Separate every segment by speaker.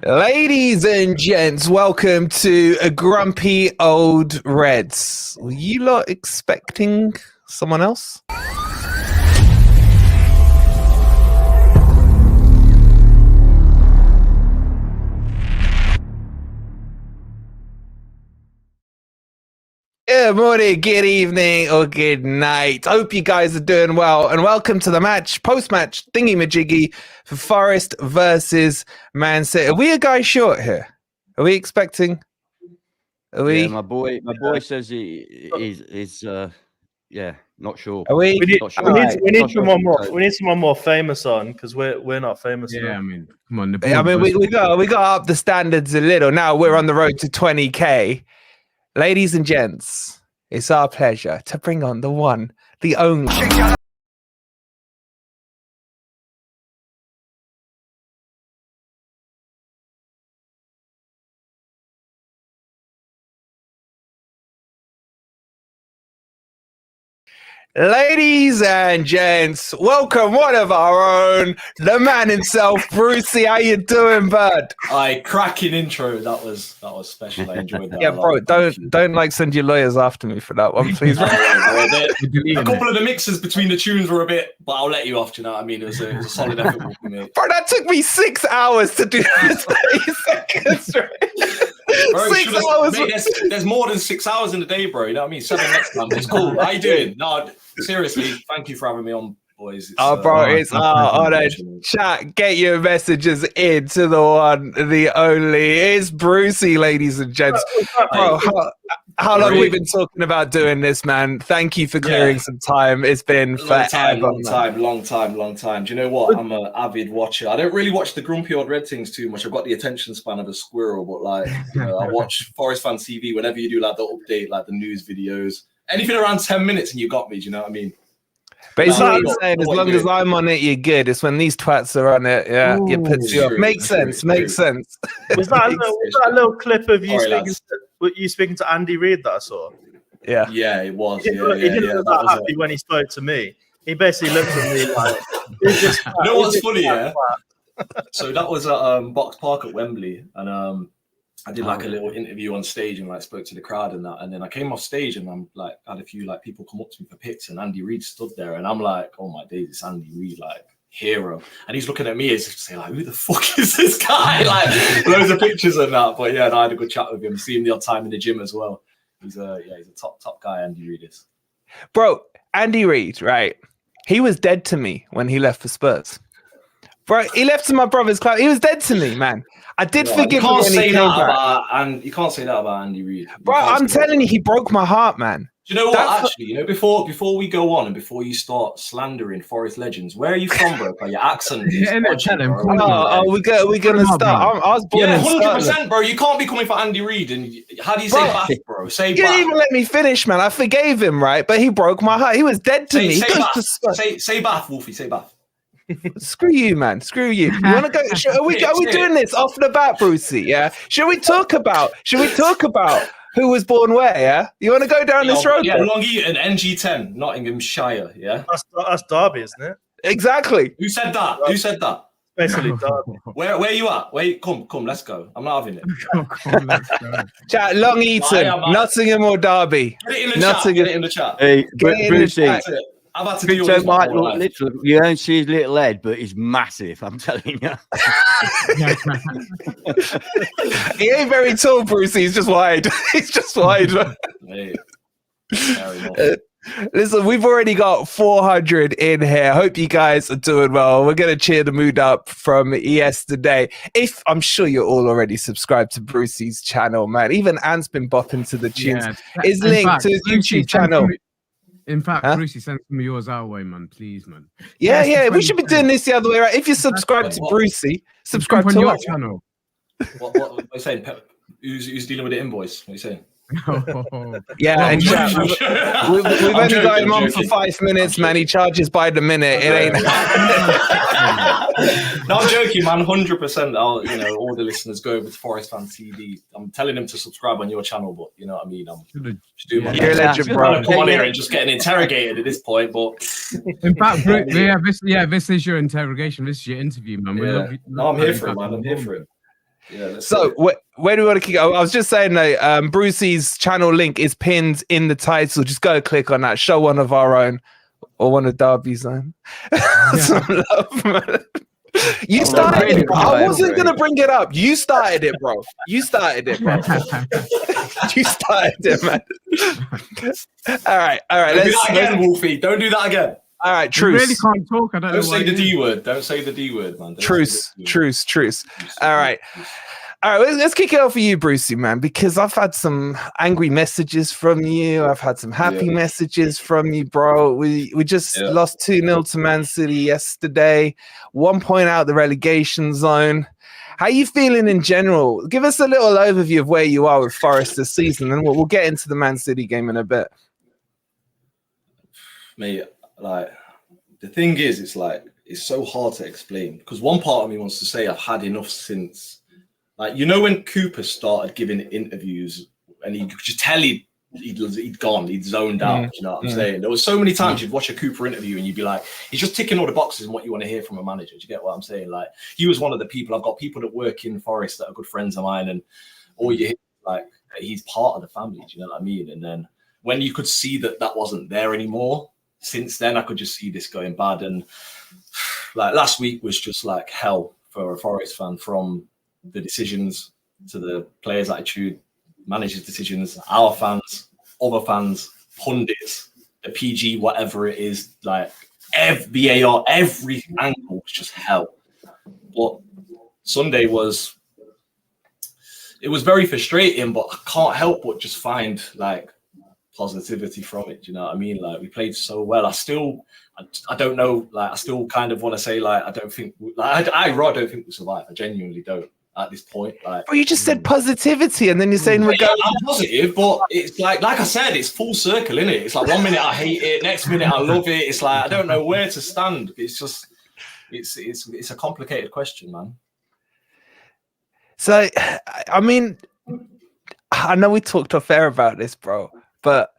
Speaker 1: Ladies and gents, welcome to a Grumpy Old Reds. Were you lot expecting someone else? Good morning, good evening, or good night. Hope you guys are doing well, and welcome to the match, post-match thingy-majiggy for Forest versus Man City. Are we a guy short here? Are we expecting? Are we?
Speaker 2: Yeah, my boy says he's not sure.
Speaker 1: Are we?
Speaker 3: We need
Speaker 2: someone
Speaker 3: more. We need someone more famous on because we're not famous.
Speaker 4: Yeah,
Speaker 3: enough.
Speaker 4: I mean, come on.
Speaker 1: We got up the standards a little. Now we're on the road to 20K. Ladies and gents, it's our pleasure to bring on the one, the only. Ladies and gents, welcome one of our own, the man himself, Brucey. How you doing, bud?
Speaker 5: Cracking intro. That was special. I enjoyed that.
Speaker 1: Yeah, bro. Don't like send your lawyers after me for that one, please.
Speaker 5: A couple of the mixes between the tunes were a bit, but I'll let you off. Do you know what I mean? It was a solid effort for me.
Speaker 1: Bro, that took me 6 hours to do this 30 seconds.
Speaker 5: Bro,
Speaker 1: 6 hours.
Speaker 5: Mate, there's more than 6 hours in the day, bro. You know what I mean? 7 next time. It's cool. How you doing? No, seriously, thank you for having me on, boys. Chat. Get your messages into the one, the only. It's Brucey, ladies and gents. Bro, how long have we been talking about doing this, man? Thank you for clearing some time. It's been long time. Do you know what? I'm an avid watcher. I don't really watch the Grumpy Old Red things too much. I've got the attention span of a squirrel, but I watch Forest Fan TV whenever you do like the update, like the news videos. Anything around 10 minutes and you got me, do you know what I mean?
Speaker 1: Basically, what you're saying, as long as I'm on it, you're good. It's when these twats are on it, it puts you off. Makes sense.
Speaker 3: Was that a little clip of you speaking to Andy Reid that I saw?
Speaker 5: Yeah, it was. He
Speaker 3: didn't look that happy when he spoke to me. He basically looked at me like,
Speaker 5: you know what's funny, yeah? So that was at Box Park at Wembley, and I did like a little interview on stage and like spoke to the crowd and that, and then I came off stage and I'm like had a few like people come up to me for pics and Andy Reid stood there and I'm like, oh my days, it's Andy Reid, like hero, and he's looking at me as if to say like, who the fuck is this guy? Like loads of pictures and that, but yeah, I had a good chat with him. See him the odd time in the gym as well. He's a top guy. Andy Reid is.
Speaker 1: Bro, Andy Reid, right? He was dead to me when he left for Spurs. Bro, he left to my brother's club. He was dead to me, man. I did forgive him when he came back.
Speaker 5: And you can't say that about Andy Reid.
Speaker 1: Bro, I'm telling you, he broke my heart, man.
Speaker 5: Do you know what? Actually, before we go on and before you start slandering Forest legends, where are you from, bro? Your accent is
Speaker 1: we're gonna start. I was born in
Speaker 5: 100%, bro. You can't be coming for Andy Reid. And how do you say Bath, bro? Say Bath.
Speaker 1: You didn't even let me finish, man. I forgave him, right? But he broke my heart. He was dead to me.
Speaker 5: Say Bath, Wolfie. Say Bath.
Speaker 1: Screw you, man. Screw you. You want to go? Are we doing this off the bat, Brucey? Yeah. Should we talk about who was born where? Yeah. You want to go down this road?
Speaker 5: Yeah. Long Eaton, NG10, Nottinghamshire. Yeah.
Speaker 3: That's Derby, isn't it?
Speaker 1: Exactly.
Speaker 5: Who said that?
Speaker 3: Basically, Derby.
Speaker 5: Where you at? Come, let's go. I'm not having it.
Speaker 4: Let's go.
Speaker 1: Chat, Long Eaton, Nottingham or Derby?
Speaker 5: Get it in the chat.
Speaker 2: Hey, Brucey.
Speaker 5: I've had to do this my whole life.
Speaker 2: Literally, you don't see his little head, but he's massive. I'm telling you.
Speaker 1: He ain't very tall, Brucey. He's just wide.
Speaker 5: Hey.
Speaker 1: Listen, we've already got 400 in here. Hope you guys are doing well. We're going to cheer the mood up from yesterday. I'm sure you're all already subscribed to Brucey's channel, man. Even Ant's been bopping to the tunes. It's linked to his YouTube channel.
Speaker 4: In fact, Brucey, send some of yours our way, man. Please, man.
Speaker 1: Yeah. We should be doing this the other way around. If you subscribe to Brucey, subscribe to
Speaker 4: your channel.
Speaker 5: What are you saying? Who's dealing with the invoice? What are you saying?
Speaker 1: Yeah, and chat, we've only got him on for 5 minutes, man. He charges by the minute. It ain't.
Speaker 5: No, I'm joking, man. 100%. All the listeners go over to Forest Fan TV. I'm telling them to subscribe on your channel, but you know what I mean. I'm just doing my
Speaker 1: You're a legend, bro.
Speaker 5: Come on here and just getting interrogated at this point, but
Speaker 4: in fact, this is your interrogation. This is your interview, man.
Speaker 5: No, I'm here for it, man. I'm here for it. Yeah.
Speaker 1: So where do we want to kick it? I was just saying that Brucey's channel link is pinned in the title. Just go click on that. Show one of our own or one of Derby's own. Some love, man. You started it. I wasn't going to bring it up. You started it, bro. You started it, man. All right.
Speaker 5: Don't do that again, Wolfie. Don't do that again.
Speaker 1: All right,
Speaker 4: You
Speaker 1: truce.
Speaker 4: really can't talk. I
Speaker 5: Don't say the D word. Don't say the D word, man.
Speaker 1: Truce. All right. Let's kick it off for you, Brucey, man, because I've had some angry messages from you. I've had some happy messages from you, bro. We just lost 2-0 to Man City yesterday. 1 point out the relegation zone. How are you feeling in general? Give us a little overview of where you are with Forest this season, and we'll get into the Man City game in a bit.
Speaker 5: Mate, like, the thing is, it's so hard to explain because one part of me wants to say I've had enough since, like, when Cooper started giving interviews and you could just tell he'd gone, he'd zoned out. You know what I'm saying? There was so many times you'd watch a Cooper interview and you'd be like, he's just ticking all the boxes and what you want to hear from a manager. Do you get what I'm saying? Like, he was one of the people. I've got people that work in Forest that are good friends of mine, and all you hear, like, he's part of the family. Do you know what I mean? And then when you could see that wasn't there anymore, since then I could just see this going bad. And like last week was just like hell for a Forest fan, from the decisions to the players' attitude, managers' decisions, our fans, other fans, pundits, the PG, whatever it is, like VAR, every angle was just hell. But Sunday was very frustrating, but I can't help but just find like positivity from it. Do you know what I mean? Like, we played so well. I don't know, like, I still kind of want to say, like, I don't think I don't think we survive. I genuinely don't at this point. Like,
Speaker 1: Well, you just said positivity, and then you're saying we're going.
Speaker 5: I'm positive, but it's like I said, it's full circle, isn't it? It's like 1 minute I hate it, next minute I love it. It's like I don't know where to stand. It's just it's a complicated question, man.
Speaker 1: So, I mean, I know we talked off air about this, bro, but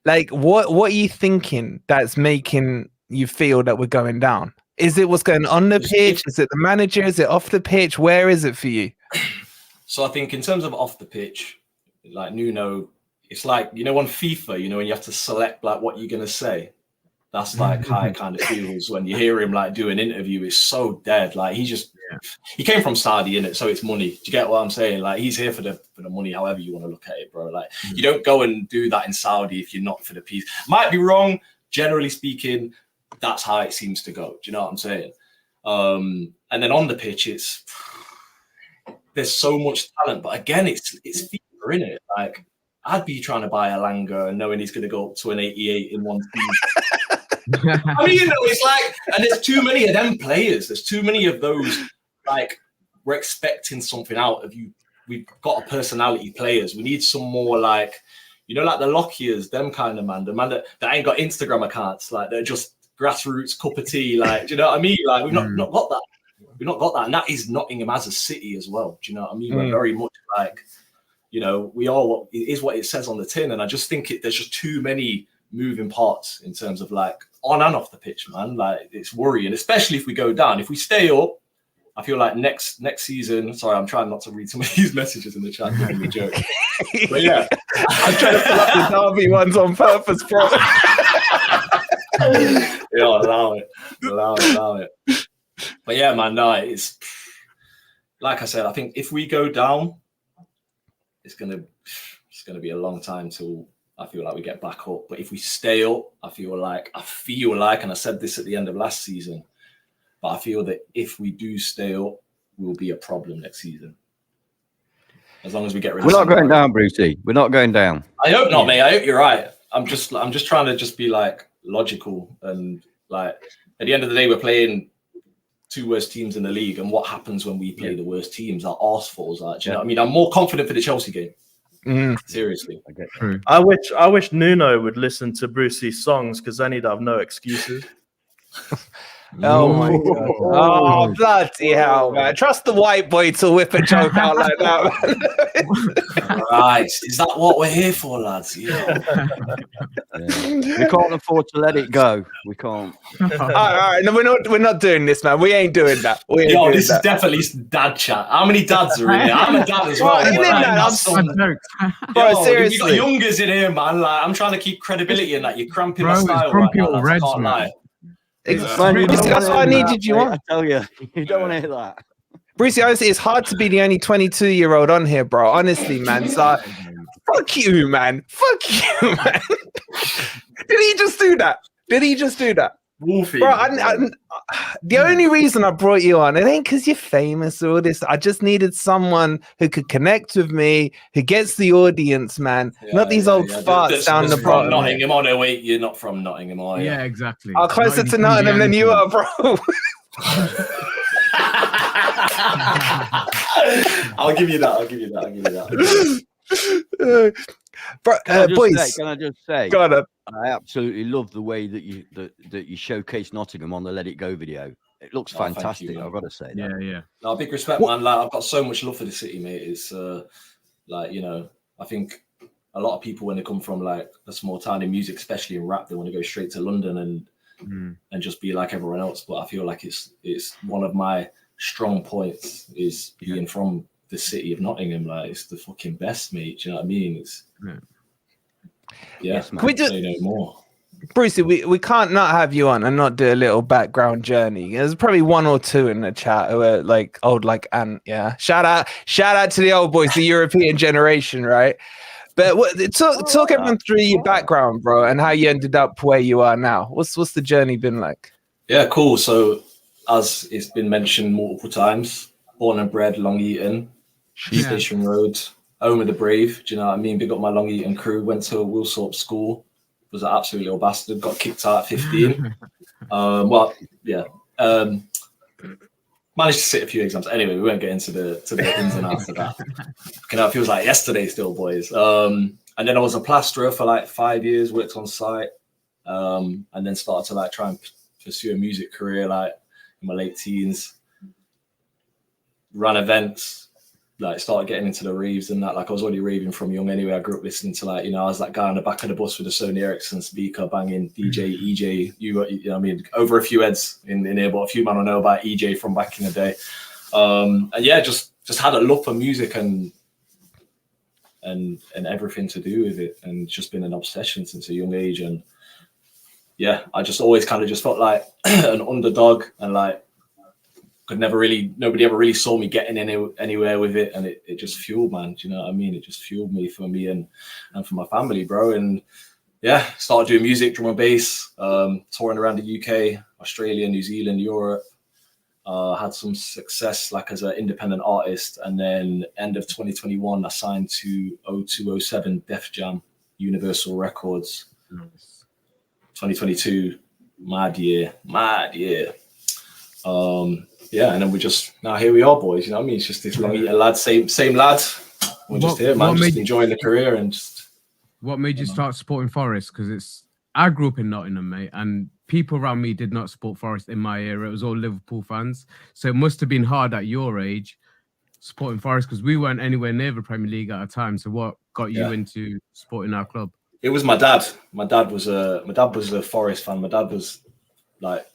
Speaker 1: like, what are you thinking that's making you feel that we're going down? Is it what's going on the pitch? Is it the manager? Is it off the pitch? Where is it for you?
Speaker 5: So I think in terms of off the pitch, like Nuno, it's like, on FIFA, when you have to select like what you're going to say. That's like how it kind of feels when you hear him like do an interview. It's so dead. Like, he came from Saudi, innit? So it's money. Do you get what I'm saying? Like, he's here for the money, however you want to look at it, bro. Like, you don't go and do that in Saudi if you're not for the peace. Might be wrong. Generally speaking, that's how it seems to go. Do you know what I'm saying? And then on the pitch, there's so much talent, but again, it's FIFA, innit? Like, I'd be trying to buy a Langer and knowing he's going to go up to an 88 in one season. I mean, it's like, and there's too many of them players. There's too many of those, like, we're expecting something out of you. We've got a personality players. We need some more, like, like the Lockyers, them kind of man. The man that ain't got Instagram accounts, like, they're just grassroots cup of tea. Like, do you know what I mean? Like, we've not got that. We've not got that. And that is Nottingham as a city as well. Do you know what I mean? We're very much like, we are what it says on the tin. And I just think there's just too many moving parts in terms of like on and off the pitch, man. Like, it's worrying, especially if we go down. If we stay up, I feel like next season. Sorry, I'm trying not to read some of these messages in the chat. Giving me a joke, but yeah,
Speaker 1: I'm trying to pull up the Derby ones on purpose, bro.
Speaker 5: Yeah, allow it. But yeah, man, no, it's like I said. I think if we go down, it's gonna be a long time till I feel like we get back up. But if we stay up, I feel like, and I said this at the end of last season, but I feel that if we do stay up, we'll be a problem next season. As long as we get rid of.
Speaker 2: We're not going down, Brucey. We're not going down.
Speaker 5: I hope not, mate. I hope you're right. I'm just trying to just be like logical, and like at the end of the day, we're playing two worst teams in the league, and what happens when we play the worst teams? Our arse falls out. Do you know what I mean? I'm more confident for the Chelsea game. Seriously.
Speaker 3: I wish Nuno would listen to Brucey's songs, because then he'd have no excuses.
Speaker 1: Oh my
Speaker 4: Ooh.
Speaker 1: god! Oh bloody hell, man! Trust the white boy to whip a joke out like that, man.
Speaker 5: Right, is that what we're here for, lads? Yeah.
Speaker 2: We can't afford to let it go. We can't.
Speaker 1: All right, no, we're not doing this, man. We ain't doing that. We ain't
Speaker 5: Yo,
Speaker 1: doing
Speaker 5: this
Speaker 1: that.
Speaker 5: is definitely some dad chat. How many dads are in here? I'm a dad as well.
Speaker 1: Right,
Speaker 5: but,
Speaker 1: innit,
Speaker 5: like,
Speaker 1: man?
Speaker 5: my
Speaker 1: I'm
Speaker 5: son-
Speaker 1: Bro,
Speaker 5: Yo,
Speaker 1: seriously.
Speaker 5: we got youngers in here, man. Like, I'm trying to keep credibility in that. You're cramping
Speaker 4: Bro,
Speaker 5: my
Speaker 4: it's
Speaker 5: style right
Speaker 4: grumpy
Speaker 5: now,
Speaker 4: old
Speaker 5: lads. I
Speaker 4: Reds,
Speaker 5: can't
Speaker 4: man.
Speaker 5: lie.
Speaker 2: Man, you
Speaker 1: Brucey,
Speaker 2: don't
Speaker 1: that's
Speaker 2: wanna
Speaker 1: what I
Speaker 2: hear
Speaker 1: needed
Speaker 2: that,
Speaker 1: you
Speaker 2: mate.
Speaker 1: on.
Speaker 2: I tell you, you don't want to hear that.
Speaker 1: Brucey, honestly, it's hard to be the only 22-year-old on here, bro. Honestly, man. So, fuck you, man. Fuck you, man. Did he just do that?
Speaker 5: Wolfie.
Speaker 1: Bro, the only reason I brought you on, it ain't because you're famous or all this. I just needed someone who could connect with me, who gets the audience, man. Not these old farts down the
Speaker 5: from
Speaker 1: bottom.
Speaker 5: Nottingham. Oh, no, wait, you're not from Nottingham, are you?
Speaker 4: Yeah, exactly.
Speaker 1: I'm closer to
Speaker 4: Not
Speaker 1: Nottingham than you are, bro.
Speaker 5: I'll give you that.
Speaker 1: Bro, boys,
Speaker 2: Can I just say?
Speaker 1: go on.
Speaker 2: I absolutely love the way that you showcase Nottingham on the Let It Go video. It looks
Speaker 5: Thank
Speaker 2: fantastic.
Speaker 5: you, man.
Speaker 2: I've got to say that.
Speaker 4: Yeah, yeah.
Speaker 5: No, big respect, man. Like, I've got so much love for the city, mate. It's like, you know, I think a lot of people when they come from like a small town in music, especially in rap, they want to go straight to London and just be like everyone else. But I feel like it's one of my strong points is being from the city of Nottingham. Like, it's the fucking best, mate. Do you know what I mean? It's
Speaker 2: Yes,
Speaker 1: Can we
Speaker 5: say no more.
Speaker 1: Brucey, we can't not have you on and not do a little background journey. There's probably one or two in the chat who are like old, like Ant. Yeah, shout out to the old boys, the European generation, right? But talk everyone through your background, bro, and how you ended up where you are now. What's the journey been like?
Speaker 5: Yeah, cool. So as it's been mentioned multiple times, born and bred Long Eaton, Station Road, home of the brave. Do you know what I mean? Big up my Long Eaton crew. Went to Wilsop School. Was an absolute little bastard. Got kicked out at 15. Managed to sit a few exams. Anyway, we won't get into the ins and outs of that. It feels like yesterday still, boys. And then I was a plasterer for like 5 years. Worked on site, and then started to like try and pursue a music career like in my late teens. Ran events. Like started getting into the raves and that. Like I was already raving from young anyway. I grew up listening to like, you know, I was that guy on the back of the bus with a Sony Ericsson speaker banging DJ, EJ. You know what I mean? Over a few heads in here, but a few men will know about EJ from back in the day. And yeah, just had a love for music and everything to do with it, and just been an obsession since a young age. And yeah, I just always kind of just felt like an underdog and like nobody ever really saw me getting anywhere with it, and it just fueled, man. Do you know what I mean? It just fueled me for me and for my family, bro. And yeah, started doing music, drum and bass, touring around the UK, Australia, New Zealand, Europe. Had some success like as an independent artist, and then end of 2021 I signed to 0207 Def Jam, Universal Records. 2022, mad year. Yeah, and then now here we are, boys. You know what I mean? It's just this Long Eaton lad, same lad. We're just here, man. Just enjoying the career and just.
Speaker 4: What made you start supporting Forest? Because I grew up in Nottingham, mate, and people around me did not support Forest in my era. It was all Liverpool fans, so it must have been hard at your age supporting Forest because we weren't anywhere near the Premier League at a time. So what got you into supporting our club?
Speaker 5: It was my dad. My dad was a Forest fan. My dad was like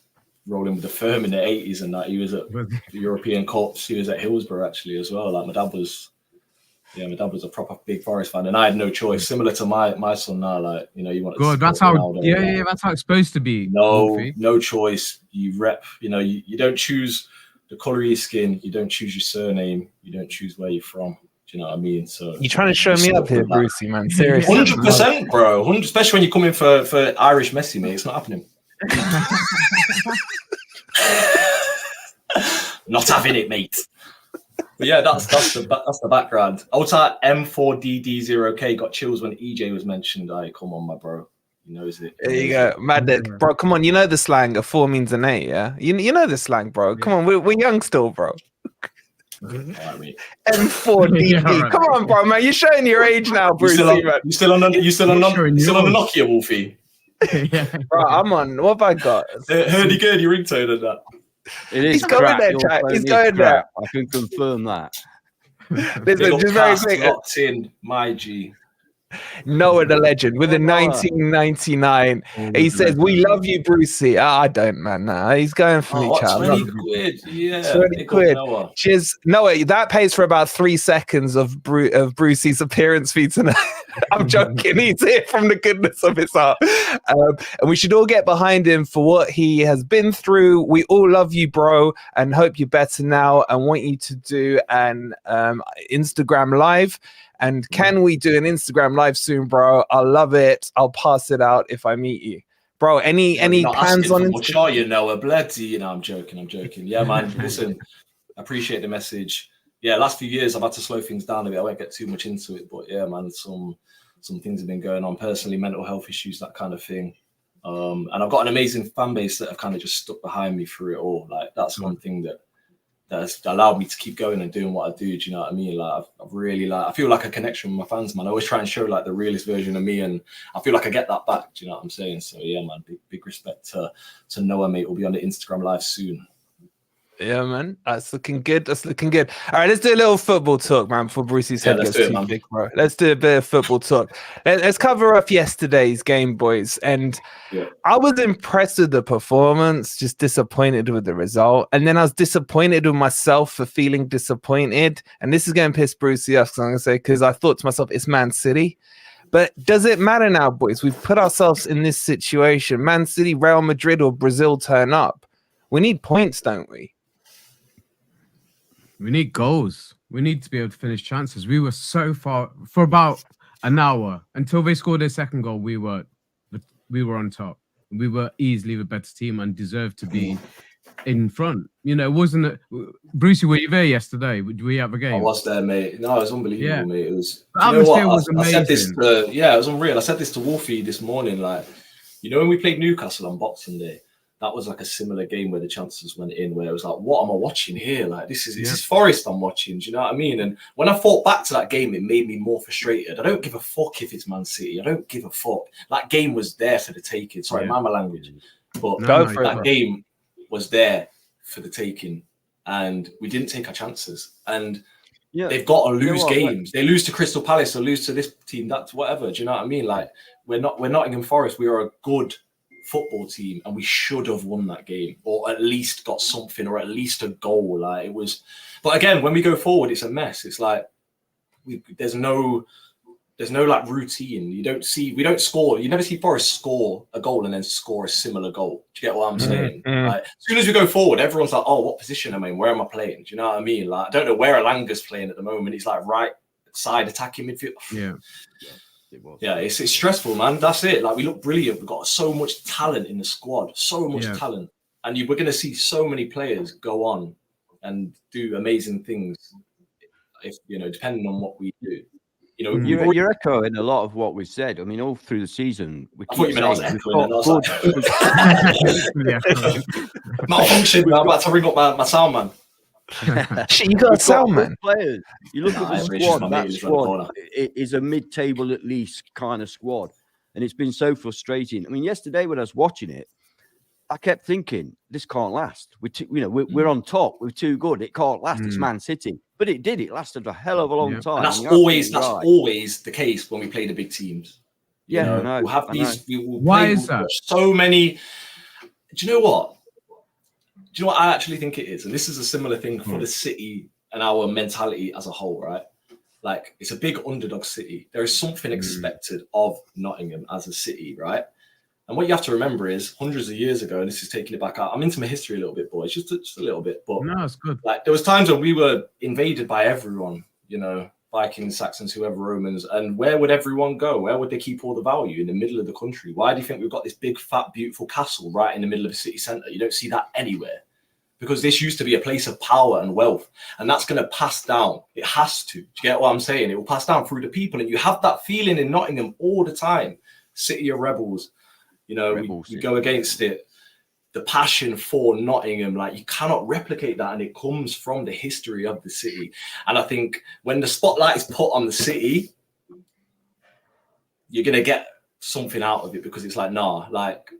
Speaker 5: rolling with the firm in the 80s and that. He was at the European Cups. He was at Hillsborough actually as well. Like my dad was a proper big Forest fan, and I had no choice. Similar to my son now, like, you know, you want to.
Speaker 4: God, that's how. Yeah, that's how it's supposed to be.
Speaker 5: No choice. You rep. You know, you don't choose the color of your skin. You don't choose your surname. You don't choose where you're from. Do you know what I mean? So
Speaker 1: you're trying to show me up here, Brucey, man. Seriously,
Speaker 5: 100%, bro. Especially when you come in for Irish Messi, mate. It's not happening. Not having it, mate. But yeah, that's the background. Also, M4DD0K got chills when EJ was mentioned. Come on, my bro. He knows it.
Speaker 1: There you go, mad, bro. Come on, you know the slang. A 4 means an 8. Yeah, you know the slang, bro. Come on, we're young still, bro. M4DD. Come on, bro, man. You're showing your age now, Brucey.
Speaker 5: You still on the Nokia, Wolfie?
Speaker 1: Bro, I'm on. What have I got?
Speaker 5: Hurdy-gurdy ringtone and that.
Speaker 2: It is
Speaker 1: He's going
Speaker 2: crap.
Speaker 1: there,
Speaker 2: Your
Speaker 1: Jack.
Speaker 2: phone
Speaker 1: He's
Speaker 2: is
Speaker 1: going there.
Speaker 2: crap. I can confirm that.
Speaker 1: Listen,
Speaker 5: Big up
Speaker 1: just very
Speaker 5: Cass,
Speaker 1: quick.
Speaker 5: locked in, my G.
Speaker 1: Noah the legend with a
Speaker 2: Noah.
Speaker 1: 1999. He says, "We love you, Brucey." I don't, man. Nah, he's going for me,
Speaker 5: What,
Speaker 1: child.
Speaker 5: 20 quid? Yeah.
Speaker 1: 20
Speaker 5: big up
Speaker 1: quid.
Speaker 5: Noah.
Speaker 1: Cheers. Noah, that pays for about 3 seconds of Brucey's appearance fee tonight. I'm joking. He's here from the goodness of his heart. And we should all get behind him for what he has been through. We all love you, bro, and hope you're better now and want you to do an Instagram live. And can we do an Instagram live soon, bro? I'll love it. I'll pass it out if I meet you. Bro, any plans on
Speaker 5: much, are you, Noah? Bloody, I'm joking. Yeah, man. Listen, I appreciate the message. Yeah, last few years I've had to slow things down a bit. I won't get too much into it, but yeah, man, some things have been going on personally, mental health issues, that kind of thing. And I've got an amazing fan base that have kind of just stuck behind me through it all. Like that's one thing that has allowed me to keep going and doing what I do. Do you know what I mean? Like I've really I feel like a connection with my fans, man. I always try and show like the realest version of me, and I feel like I get that back. Do you know what I'm saying? So yeah, man, big respect to Noah, mate. We'll be on the Instagram live soon.
Speaker 1: Yeah, man. That's looking good. All right, let's do a little football talk, man, before Brucey's head gets too big, bro. Let's do a bit of football talk. Let's cover up yesterday's game, boys. And I was impressed with the performance, just disappointed with the result. And then I was disappointed with myself for feeling disappointed. And this is going to piss Brucey off, because I thought to myself, it's Man City. But does it matter now, boys? We've put ourselves in this situation. Man City, Real Madrid, or Brazil turn up. We need points, don't we?
Speaker 4: We need goals. We need to be able to finish chances. We were so far for about an hour until they scored their second goal. We were on top. We were easily the better team and deserved to be in front. You know, wasn't it? Brucey, were you there yesterday? Did we have a game?
Speaker 5: I was there, mate. No, it was unbelievable, mate. It was.
Speaker 4: The atmosphere was amazing.
Speaker 5: I said this it was unreal. I said this to Wolfie this morning. Like, you know, when we played Newcastle on Boxing Day. That was like a similar game where the chances went in, where it was like, what am I watching here? Like, this is Forest I'm watching. Do you know what I mean? And when I thought back to that game, it made me more frustrated. I don't give a fuck if it's Man City. I don't give a fuck. That game was there for the taking. Sorry, mind my language. But that game was there for the taking. And we didn't take our chances. And they've got to lose games. They lose to Crystal Palace or lose to this team, that's whatever. Do you know what I mean? Like, we're Nottingham Forest. We are a good football team, and we should have won that game, or at least got something, or at least a goal. Like it was, but again, when we go forward, it's a mess. It's like there's no like routine. We don't score. You never see Forest score a goal and then score a similar goal. Do you get what I'm saying? Like, as soon as we go forward, everyone's like, "Oh, what position am I in? Where am I playing?" Do you know what I mean? Like, I don't know where Alanga's playing at the moment. He's like right side attacking midfield. Yeah, it's stressful, man. That's it. Like, we look brilliant. We've got so much talent in the squad, so much talent, and we're going to see so many players go on and do amazing things. If depending on what we do,
Speaker 2: you're echoing a lot of what we said. I mean, all through the season, we keep saying
Speaker 5: malfunction. I'm about to ring up my sound man.
Speaker 1: Shit, you got a sound man.
Speaker 2: Players. You look at the squad. That squad is a mid-table at least kind of squad, and it's been so frustrating. I mean, yesterday when I was watching it, I kept thinking this can't last. We're on top. We're too good. It can't last. It's Man City, but it did. It lasted a hell of a long time.
Speaker 5: And that's always the case when we play the big teams. We'll have these.
Speaker 4: Why is that?
Speaker 5: So many. Do you know what? Do you know what I actually think it is? And this is a similar thing for the City and our mentality as a whole, right? Like, it's a big underdog city. There is something expected of Nottingham as a city, right? And what you have to remember is hundreds of years ago, and this is taking it back out. I'm into my history a little bit, boys, just a little bit. But
Speaker 4: no, it's good.
Speaker 5: Like, there was times when we were invaded by everyone, Vikings, Saxons, whoever, Romans. And where would everyone go? Where would they keep all the value? In the middle of the country. Why do you think we've got this big, fat, beautiful castle right in the middle of the city centre? You don't see that anywhere. Because this used to be a place of power and wealth, and that's going to pass down. It has to. Do you get what I'm saying? It will pass down through the people, and you have that feeling in Nottingham all the time. City of rebels, we go against it. The passion for Nottingham, like, you cannot replicate that, and it comes from the history of the city. And I think when the spotlight is put on the city, you're going to get something out of it because it's like, nah, like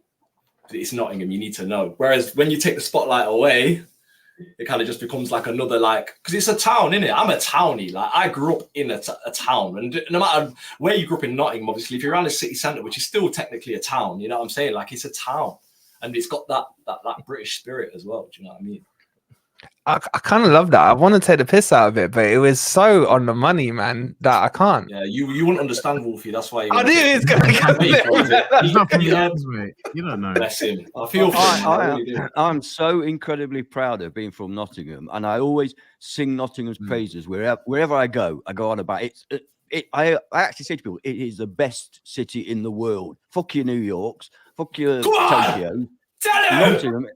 Speaker 5: it's Nottingham, you need to know. Whereas when you take the spotlight away, it kind of just becomes like another, like, because it's a town, innit? I'm a townie. Like, I grew up in a town, and no matter where you grew up in Nottingham, obviously, if you're around the city centre, which is still technically a town, you know what I'm saying? Like, it's a town, and it's got that British spirit as well. Do you know what I mean?
Speaker 1: I kind of love that. I want to take the piss out of it, but it was so on the money, man, that I can't.
Speaker 5: Yeah, you wouldn't understand Wolfie. That's why.
Speaker 1: I knew it's going to come.
Speaker 4: He's not from the mate. You don't know.
Speaker 5: Bless him. I feel for him.
Speaker 2: I'm so incredibly proud of being from Nottingham, and I always sing Nottingham's praises wherever I go. I go on about it. I actually say to people, it is the best city in the world. Fuck your New Yorks. Fuck your Tokyo. Nottingham.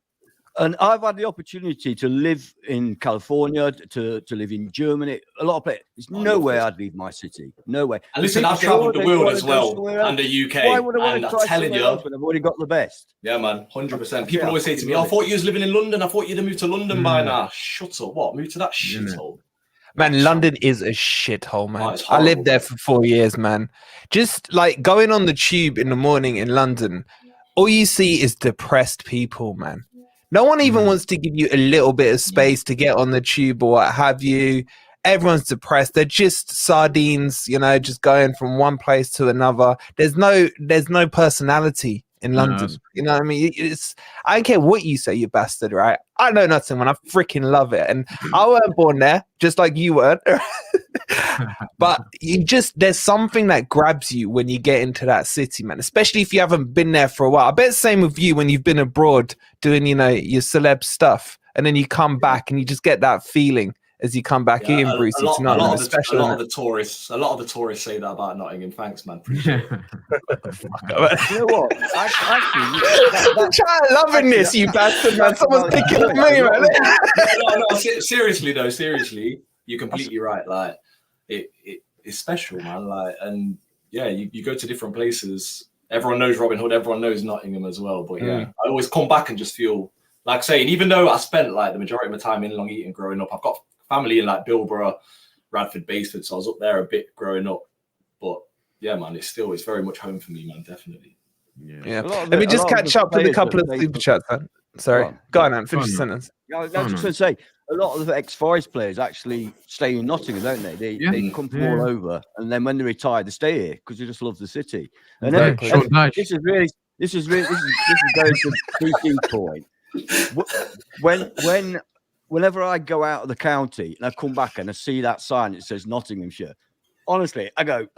Speaker 2: And I've had the opportunity to live in California, to live in Germany, a lot of places. There's no way I'd leave my city. No way.
Speaker 5: And listen, I've travelled the world as well, and the UK.
Speaker 2: Why would I want
Speaker 5: and
Speaker 2: to
Speaker 5: I'm
Speaker 2: try
Speaker 5: telling you,
Speaker 2: when I've already got the best?
Speaker 5: Yeah, man, 100%. People always say to me, I thought you was living in London. I thought you'd have moved to London by now. Shut up. What? Move to that shithole.
Speaker 1: Man, London is a shithole, man.
Speaker 5: Oh,
Speaker 1: I lived there for 4 years, man. Just like going on the tube in the morning in London, all you see is depressed people, man. No one even wants to give you a little bit of space to get on the tube or what have you. Everyone's depressed. They're just sardines, you know, just going from one place to another. There's no personality in London. You know what I mean? I don't care what you say, you bastard, right? I know nothing, man. I freaking love it. And I weren't born there, just like you weren't. But there's something that grabs you when you get into that city, man, especially if you haven't been there for a while. I bet the same with you when you've been abroad doing, you know, your celeb stuff, and then you come back and you just get that feeling as you come back in, Brucey. A lot of the tourists say that about Nottingham. Thanks, man. Appreciate it.
Speaker 2: You know what?
Speaker 1: I'm loving this, you bastard, man. Someone's picking at me, man.
Speaker 5: No, seriously though, you're completely right. Like, it's special, man. Like, and yeah, you go to different places. Everyone knows Robin Hood. Everyone knows Nottingham as well. But yeah, I always come back and just feel like saying, even though I spent like the majority of my time in Long Eaton growing up, I've got family in like Bilborough, Radford, Basford, so I was up there a bit growing up. But yeah, man, it's very much home for me, man. Definitely.
Speaker 1: Yeah. Let me just catch up with a couple of super chats, man. Sorry, go on, Ant. Finish your sentence.
Speaker 2: Yeah, I was just going to say, a lot of the ex-Forest players actually stay in Nottingham, don't they? They come from all over, and then when they retire, they stay here because they just love the city. And then, this is going to the key point. Whenever I go out of the county and I come back and I see that sign that says Nottinghamshire, honestly, I go,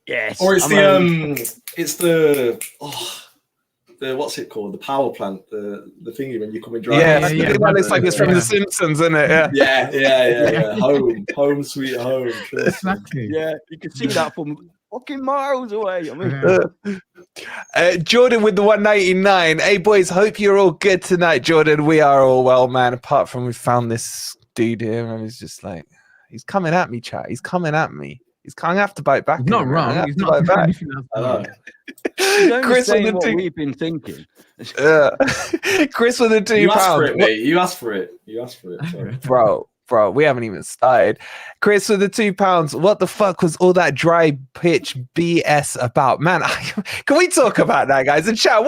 Speaker 2: yes.
Speaker 5: Or it's the what's it called? The power plant, the thingy when you come and drive.
Speaker 1: Yeah. It's like it's from The Simpsons, isn't it?
Speaker 5: Yeah. Home, sweet home.
Speaker 4: Exactly.
Speaker 2: Yeah, you can see that from fucking miles away. I mean,
Speaker 1: Jordan with the 199. Hey boys, hope you're all good tonight. Jordan, we are all well, man. Apart from we found this dude here, and he's just like, he's coming at me, chat. He's coming at me. He's going to have to bite back.
Speaker 4: He's not wrong. He's not
Speaker 1: back.
Speaker 2: Chris with what we've been thinking.
Speaker 1: Chris with the £2.
Speaker 5: You asked for it. Sorry.
Speaker 1: Bro, we haven't even started. Chris with the £2. What the fuck was all that dry pitch BS about? Man, can we talk about that, guys? And chat,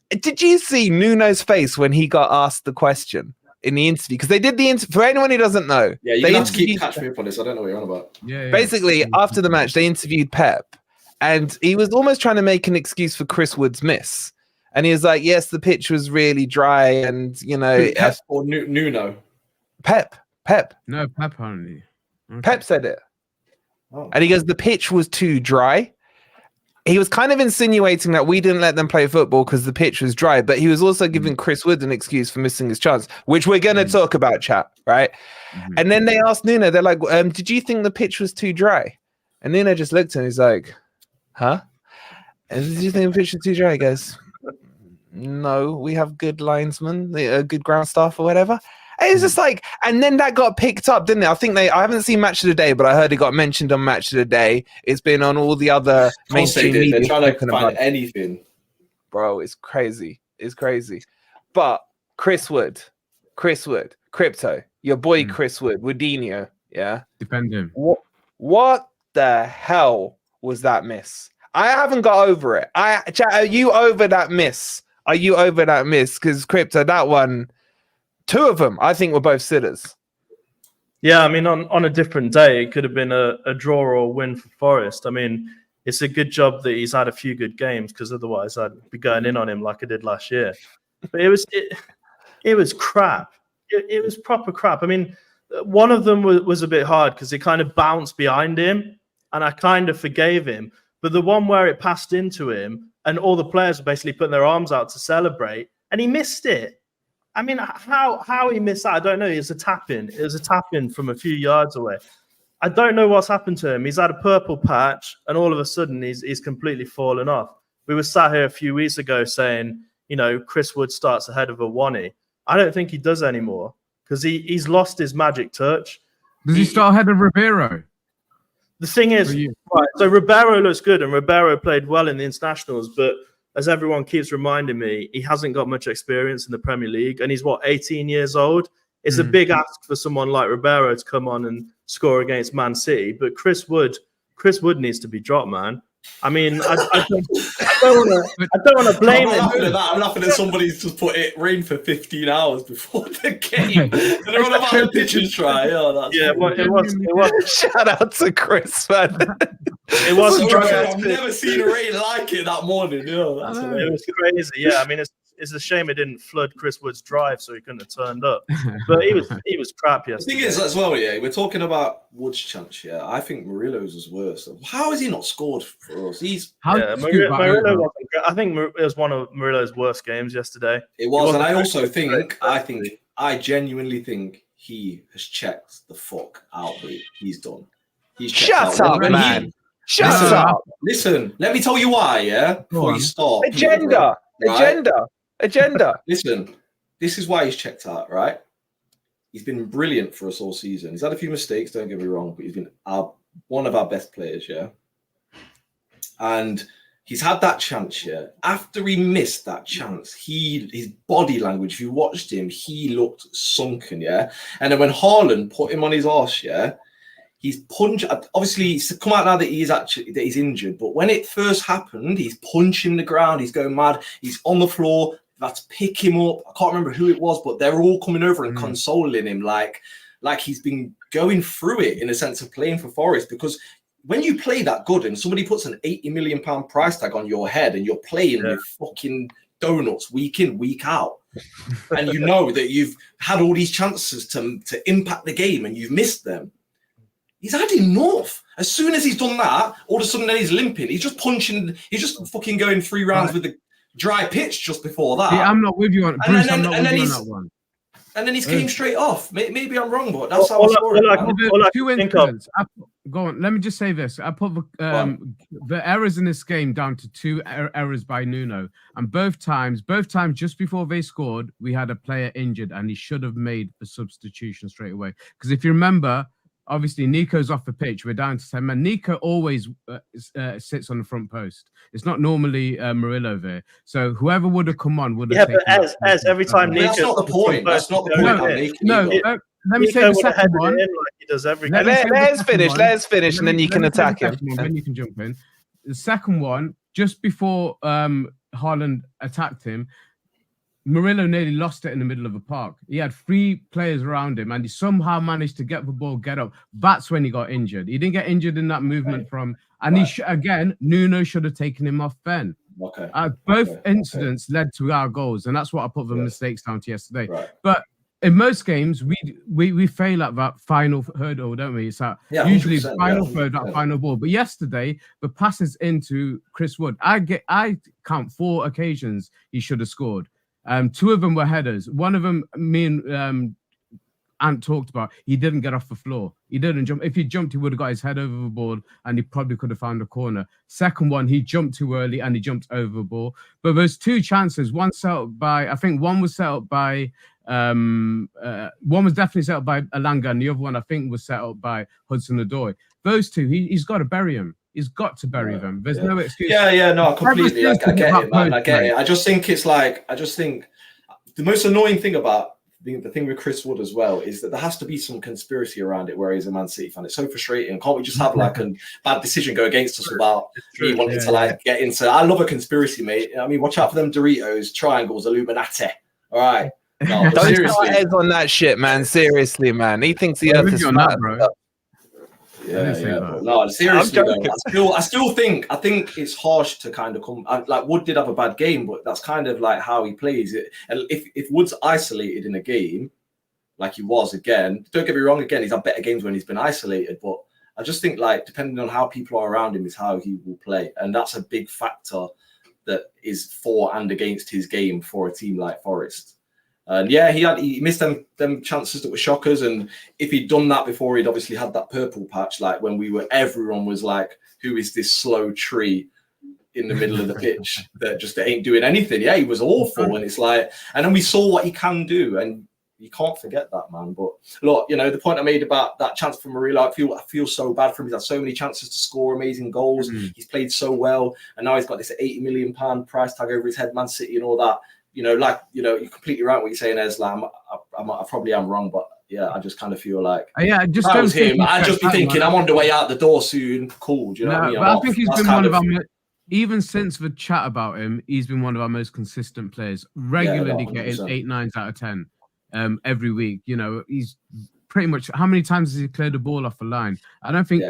Speaker 1: did you see Nuno's face when he got asked the question in the interview? Because they did the interview. For anyone who doesn't know,
Speaker 5: they have to keep catching me up on this. I don't know what you're on about.
Speaker 4: Yeah.
Speaker 1: Basically, after the match, they interviewed Pep, and he was almost trying to make an excuse for Chris Wood's miss. And he was like, "Yes, the pitch was really dry, and you know."
Speaker 5: Pep or Nuno?
Speaker 1: Pep.
Speaker 4: No, Pep only. Okay.
Speaker 1: Pep said it. And he goes, the pitch was too dry. He was kind of insinuating that we didn't let them play football because the pitch was dry, but he was also giving Chris Wood an excuse for missing his chance, which we're going to talk about, chat, right? And then they asked Nuno, they're like, did you think the pitch was too dry? And Nuno just looked and he's like, huh? And did you think the pitch was too dry? He goes, no, we have good linesmen, good ground staff or whatever. And it's just like, and then that got picked up, didn't it? I haven't seen Match of the Day, but I heard it got mentioned on Match of the Day. It's been on all the other mainstream media.
Speaker 5: They're trying to find anything.
Speaker 1: Bro, it's crazy. It's crazy. But Chris Wood, Crypto, your boy Chris Wood, Woodinho, yeah?
Speaker 4: Defend him.
Speaker 1: What the hell was that miss? I haven't got over it. Chat, are you over that miss? Are you over that miss? Because Crypto, that one, 2 of them, I think were both sitters.
Speaker 3: Yeah, I mean, on a different day, it could have been a draw or a win for Forest. I mean, it's a good job that he's had a few good games, because otherwise I'd be going in on him like I did last year. But it was crap. It was proper crap. I mean, one of them was a bit hard because it kind of bounced behind him, and I kind of forgave him. But the one where it passed into him, and all the players were basically putting their arms out to celebrate, and he missed it. I mean, how he missed that, I don't know. It was a tap-in. It was a tap-in from a few yards away. I don't know what's happened to him. He's had a purple patch, and all of a sudden he's completely fallen off. We were sat here a few weeks ago saying, you know, Chris Wood starts ahead of a Wani. I don't think he does anymore because he's lost his magic touch.
Speaker 4: Does he start ahead of Ribeiro?
Speaker 3: The thing is, right, so Ribeiro looks good, and Ribeiro played well in the internationals, but as everyone keeps reminding me, he hasn't got much experience in the Premier League, and he's, 18 years old? It's a big ask for someone like Ribeiro to come on and score against Man City, but Chris Wood needs to be dropped, man. I mean, I don't want to blame him.
Speaker 5: I'm laughing at somebody's just put it rain for 15 hours before the game. And they're on about the pitches try.
Speaker 3: It was.
Speaker 1: Shout out to Chris, man.
Speaker 3: It wasn't.
Speaker 5: I've never seen a rain like it that morning. It
Speaker 3: was crazy. Yeah, I mean, it's a shame it didn't flood Chris Wood's drive, so he couldn't have turned up. But he was crap yesterday.
Speaker 5: The thing is, as well, we're talking about Wood's chance. Yeah, I think Murillo's was worse. How has he not scored for us?
Speaker 3: Murillo wasn't great. I think it was one of Murillo's worst games yesterday.
Speaker 5: It was, and I also think, I genuinely think he has checked the fuck out what he's done.
Speaker 1: Shut up, man. Shut up.
Speaker 5: Listen, let me tell you why, yeah? Before you start.
Speaker 1: Agenda.
Speaker 5: Listen, this is why he's checked out, right? He's been brilliant for us all season. He's had a few mistakes, don't get me wrong, but he's been one of our best players, yeah? And he's had that chance, yeah? After he missed that chance, his body language, if you watched him, he looked sunken, yeah? And then when Haaland put him on his arse, yeah? He's punched. Obviously, he's come out now that he's injured. But when it first happened, he's punching the ground. He's going mad. He's on the floor. That's pick him up. I can't remember who it was, but they're all coming over and consoling him, like he's been going through it in a sense of playing for Forest. Because when you play that good and somebody puts an £80 million price tag on your head and you're playing with fucking donuts week in, week out, and you know that you've had all these chances to impact the game and you've missed them. He's had enough. As soon as he's done that, all of a sudden then he's limping. He's just punching. He's just fucking going 3 rounds with the dry pitch just before that.
Speaker 4: Yeah, I'm not with you on Bruce. I'm not with you on that one.
Speaker 5: And then he's came straight off. Maybe I'm wrong, but that's how I saw it.
Speaker 4: Two incidents. Go on. Let me just say this. I put the errors in this game down to 2 errors by Nuno, and both times just before they scored, we had a player injured, and he should have made the substitution straight away. Because if you remember, obviously, Neco's off the pitch. We're down to 10 men. Neco always sits on the front post. It's not normally Murillo there. So whoever would have come on would have taken...
Speaker 3: Yeah, but as every time Neco...
Speaker 5: That's not the point. That's not the point.
Speaker 4: Let me say the second one.
Speaker 3: Like he does every
Speaker 1: Let's finish, and then you can attack him.
Speaker 4: Then you can jump in. The second one, just before Haaland attacked him, Murillo nearly lost it in the middle of a park. He had 3 players around him, and he somehow managed to get the ball, get up. That's when he got injured. He didn't get injured in that movement again, Nuno should have taken him off then. Both incidents led to our goals, and that's what I put the mistakes down to yesterday. But in most games, we fail at that final hurdle, don't we? It's that usually the final third, that final ball. But yesterday, the passes into Chris Wood. I count 4 occasions he should have scored. 2 of them were headers. One of them, me and Ant talked about, he didn't get off the floor. He didn't jump. If he jumped, he would have got his head over the ball and he probably could have found a corner. Second one, he jumped too early and he jumped over the ball. But there's 2 chances. One set up by, I think one was set up by, one was definitely set up by Alanga, and the other one I think was set up by Hudson-Odoi. Those 2, he's got to bury him. He's got to bury them. There's no excuse.
Speaker 5: No, completely. I get it, man. I get it. I just think the most annoying thing about the thing with Chris Wood as well is that there has to be some conspiracy around it where he's a Man City fan. It's so frustrating. Can't we just have like a bad decision go against us about me wanting to get into? I love a conspiracy, mate. I mean, watch out for them Doritos, triangles, Illuminati. All right. No,
Speaker 1: don't start heads on that shit, man. Seriously, man. He thinks the earth is flat, bro.
Speaker 5: No, seriously though, I still think it's harsh to kind of come like Wood did have a bad game, but that's kind of like how he plays it. And if Wood's isolated in a game, like he was again, don't get me wrong, again, he's had better games when he's been isolated, but I just think like depending on how people are around him is how he will play. And that's a big factor that is for and against his game for a team like Forest. And yeah, he missed them chances that were shockers. And if he'd done that before, he'd obviously had that purple patch, like when everyone was like, who is this slow tree in the middle of the pitch that ain't doing anything? Yeah, he was awful. And it's like, and then we saw what he can do. And you can't forget that, man. But look, the point I made about that chance from Murillo, I feel so bad for him. He's had so many chances to score amazing goals. He's played so well. And now he's got this £80 million price tag over his head, Man City and all that. You're completely right what you're saying, Eslam. I probably am wrong, but yeah, I just kind of feel like
Speaker 4: just
Speaker 5: if I was him, I'd just be thinking, I'm on the way out the door soon. Cool, do you know what I mean?
Speaker 4: But I think he's been one of our, even since the chat about him, he's been one of our most consistent players, regularly getting 8 9s out of 10 every week. He's pretty much, how many times has he cleared the ball off the line? I think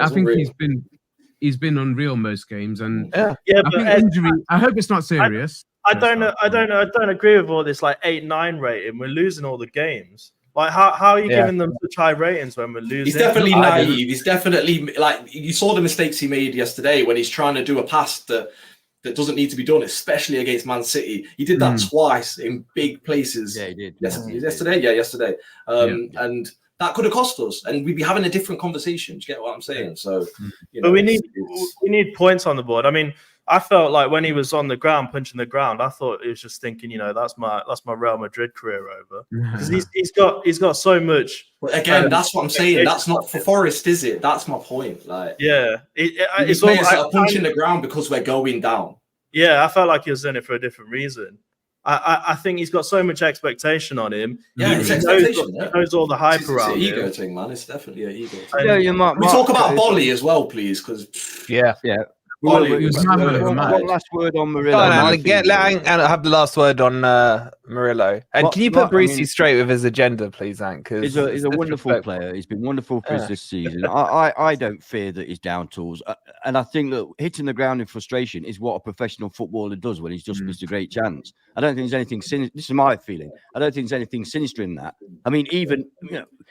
Speaker 4: he's been unreal most games, and I think injury. I hope it's not serious.
Speaker 3: I don't agree with all this like 8-9 rating. We're losing all the games. Like how are you giving them such high ratings when we're losing?
Speaker 5: He's definitely naive. He's definitely like, you saw the mistakes he made yesterday when he's trying to do a pass that doesn't need to be done, especially against Man City. He did that twice in big places. Yeah, he did. Yesterday. And that could have cost us, and we'd be having a different conversation. Do you get what I'm saying? So,
Speaker 3: but we need points on the board. I mean, I felt like when he was on the ground, punching the ground, I thought he was just thinking, that's my Real Madrid career over, because he's got so much.
Speaker 5: Well, again, that's what I'm saying. That's not for Forest, is it? That's my point. Like,
Speaker 3: it's
Speaker 5: players that are punching the ground because we're going down.
Speaker 3: Yeah, I felt like he was doing it for a different reason. I think he's got so much expectation on him.
Speaker 5: Yeah,
Speaker 3: he knows all the hype around
Speaker 5: him. It's an ego thing, man. It's definitely an ego thing.
Speaker 2: We
Speaker 5: talk about Bolly as well, please, because
Speaker 2: one last word on Murillo.
Speaker 1: I'll have the last word on Murillo. And can you put Brucey straight with his agenda, please, Ant?
Speaker 2: He's a wonderful player. He's been wonderful for us this season. I don't fear that he's down tools. And I think that hitting the ground in frustration is what a professional footballer does when he's just missed a great chance. I don't think there's anything sinister. This is my feeling. I don't think there's anything sinister in that. I mean, even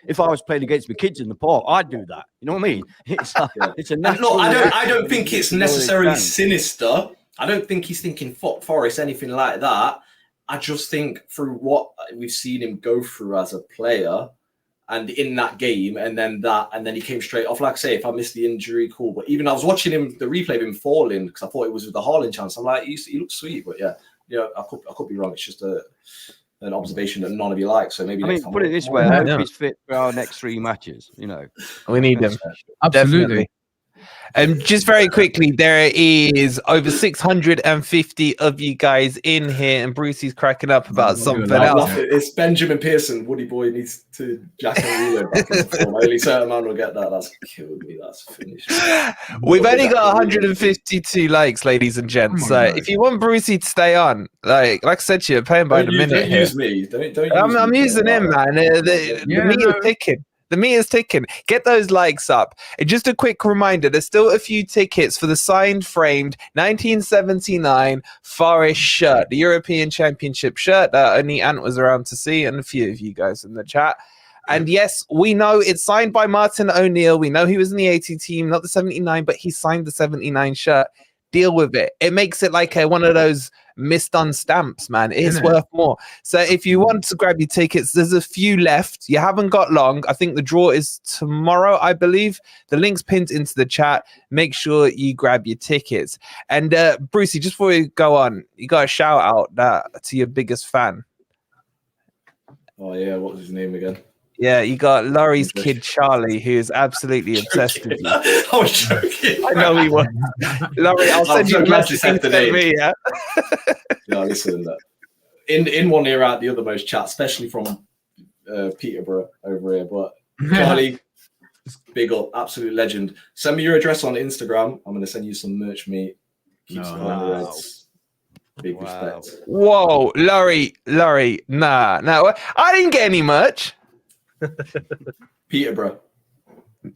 Speaker 2: if I was playing against my kids in the park, I'd do that. You know what I mean? It's like, it's a natural.
Speaker 5: Look, I don't think it's necessarily sinister. I don't think he's thinking fuck Forest, anything like that. I just think through what we've seen him go through as a player, and in that game, and then he came straight off. Like I say, if I missed the injury, cool. But even I was watching the replay of him falling because I thought it was with the Haaland chance. I'm like, he looks sweet, but I could be wrong. It's just an observation that none of you like. So maybe
Speaker 2: put it this way: I hope he's fit for our next 3 matches.
Speaker 1: We need him.
Speaker 4: Absolutely.
Speaker 1: Definitely. Just very quickly, there is over 650 of you guys in here, and Brucey's cracking up about something else.
Speaker 5: It's Benjamin Pearson. Woody boy needs to jack and wheel back in the form. Only certain man will get that. That's killed me. That's finished.
Speaker 1: We've only got 152 likes, ladies and gents. So if you want Brucey to stay on, like I said to you, paying by the minute.
Speaker 5: Don't use me. Don't
Speaker 1: I'm using him, man. The meter's ticking. The meter's ticking. Get those likes up. And just a quick reminder, there's still a few tickets for the signed, framed 1979 Forest shirt, the European Championship shirt that only Ant was around to see, and a few of you guys in the chat. And yes, we know it's signed by Martin O'Neill. We know he was in the 80 team, not the 79, but he signed the 79 shirt. Deal with it. It makes it like one of those misdone stamps, man. It's worth more. So if you want to grab your tickets, there's a few left. You haven't got long. I think the draw is tomorrow, I believe. The link's pinned into the chat. Make sure you grab your tickets. And Brucey, just before we go on, you got to shout out to your biggest fan.
Speaker 5: Oh yeah, what was his name again?
Speaker 1: Yeah, you got Laurie's kid Charlie, who is absolutely obsessed with you.
Speaker 5: I was joking.
Speaker 1: I know he was. Laurie, I'll send you a message to me. Yeah.
Speaker 5: Yeah, listen. In one ear, out the other most chat, especially from Peterborough over here, but Charlie, big up, absolute legend. Send me your address on Instagram. I'm going to send you some merch, mate. Keep supporting the Reds. Big respect.
Speaker 1: Whoa, Laurie, nah. I didn't get any merch.
Speaker 5: Peterborough.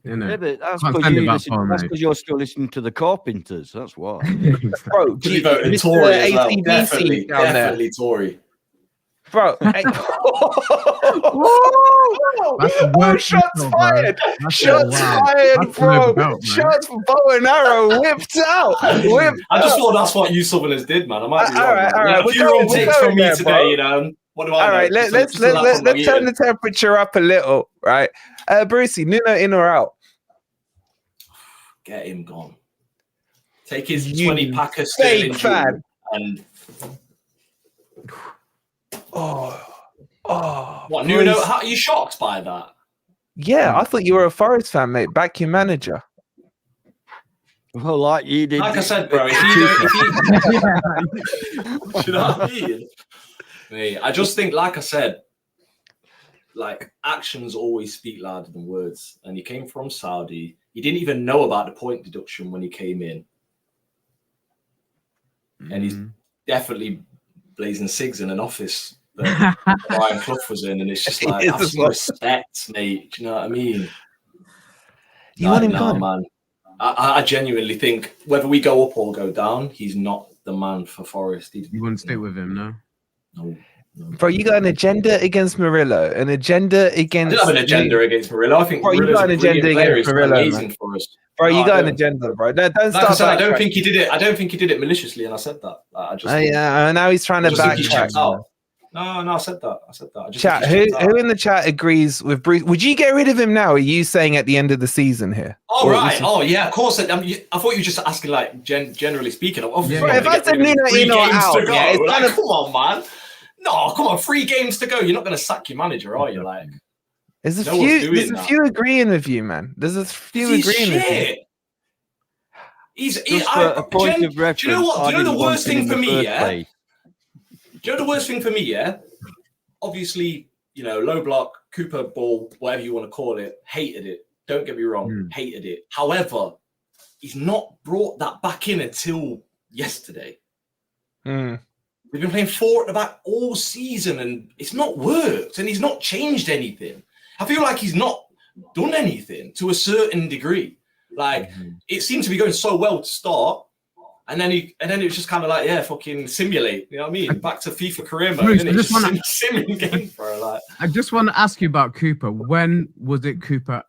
Speaker 4: You know,
Speaker 2: Yeah, but that's
Speaker 4: can't
Speaker 2: because
Speaker 4: send it back far, mate.
Speaker 2: you're still listening to the Carpenters. That's why.
Speaker 1: Bro,
Speaker 5: You voted Tory as well.
Speaker 1: AC/DC down there.
Speaker 5: Definitely Tory.
Speaker 1: Bro, hey.
Speaker 4: That's the
Speaker 1: Oh,
Speaker 4: worst
Speaker 1: shots
Speaker 4: insult, bro.
Speaker 1: fired!
Speaker 4: That's
Speaker 1: Shots
Speaker 4: wow.
Speaker 1: fired,
Speaker 4: That's
Speaker 1: bro!
Speaker 4: over belt, man.
Speaker 1: Shots for bow and arrow whipped out.
Speaker 5: I just thought that's what you Southerners did, man. I might be wrong.
Speaker 1: All right.
Speaker 5: A few wrong takes from me today,
Speaker 1: bro.
Speaker 5: you know. What do I know?
Speaker 1: All right, let's turn the temperature up a little, right? Brucey, Nuno in or out?
Speaker 5: Get him gone. Take his
Speaker 1: You
Speaker 5: 20-pack of
Speaker 1: fake
Speaker 5: Sterling
Speaker 1: fan.
Speaker 5: and
Speaker 1: What,
Speaker 5: Nuno? How are you shocked by that?
Speaker 1: Yeah, I thought you were a Forest fan, mate. Back your manager.
Speaker 2: Well, like you did.
Speaker 5: Like I said, bro, if you you know what I mean? Mate, I just think, like I said, like actions always speak louder than words. And he came from Saudi. He didn't even know about the point deduction when he came in. And he's definitely blazing cigs in an office that Brian Clough was in. And it's just like, have some respect, mate. Do you know what I mean?
Speaker 1: You want him gone?
Speaker 5: Man. I genuinely think whether we go up or go down, he's not the man for Forest.
Speaker 4: You wouldn't stick with him, no?
Speaker 5: No.
Speaker 1: Bro, you got an agenda against Murillo, an agenda against...
Speaker 5: I don't have an agenda against Murillo. I think
Speaker 1: Bro, you got an agenda against Murillo,
Speaker 5: amazing for us.
Speaker 1: Bro, you got an agenda, bro. Don't
Speaker 5: Like
Speaker 1: start
Speaker 5: I said, I don't
Speaker 1: backtracking.
Speaker 5: think he did it. I don't think he did it maliciously, and I said that. I just
Speaker 1: Yeah, now he's trying to
Speaker 5: think he
Speaker 1: backtrack.
Speaker 5: checked out. No, I said that. I just
Speaker 1: Chat,
Speaker 5: think he checked
Speaker 1: who
Speaker 5: out.
Speaker 1: in the chat agrees with Bruce? Would you get rid of him now? Or are you saying at the end of the season here?
Speaker 5: Oh,
Speaker 1: Or
Speaker 5: right. Oh, yeah, of course. I thought you were just asking, like, generally speaking. Obviously,
Speaker 1: If I said Nuno in or out, yeah, it's
Speaker 5: like,
Speaker 1: kind of...
Speaker 5: come on, man. No, come on. 3 games to go. You're not going to sack your manager, are you? Like,
Speaker 1: There's a
Speaker 5: no one's
Speaker 1: few.
Speaker 5: doing
Speaker 1: There's a
Speaker 5: that.
Speaker 1: few agreeing with you, man. There's a few
Speaker 5: he's
Speaker 1: agreeing with you.
Speaker 5: shit.
Speaker 2: Just for a point of reference,
Speaker 5: do you know what? Do you know the worst thing for me, yeah?
Speaker 2: place.
Speaker 5: Do you know the worst thing for me, yeah? Obviously, you know, low block, Cooper ball, whatever you want to call it, hated it. Don't get me wrong, hated it. However, he's not brought that back in until yesterday. We've been playing 4 at the back all season, and it's not worked, and he's not changed anything. I feel like he's not done anything to a certain degree. Like, it seemed to be going so well to start, and then it was just kind of like, yeah, fucking simulate. You know what I mean? Back to FIFA career mode.
Speaker 4: Bruce,
Speaker 5: It's just simming game, bro. Like,
Speaker 4: I just want to ask you about Cooper. When was it Cooper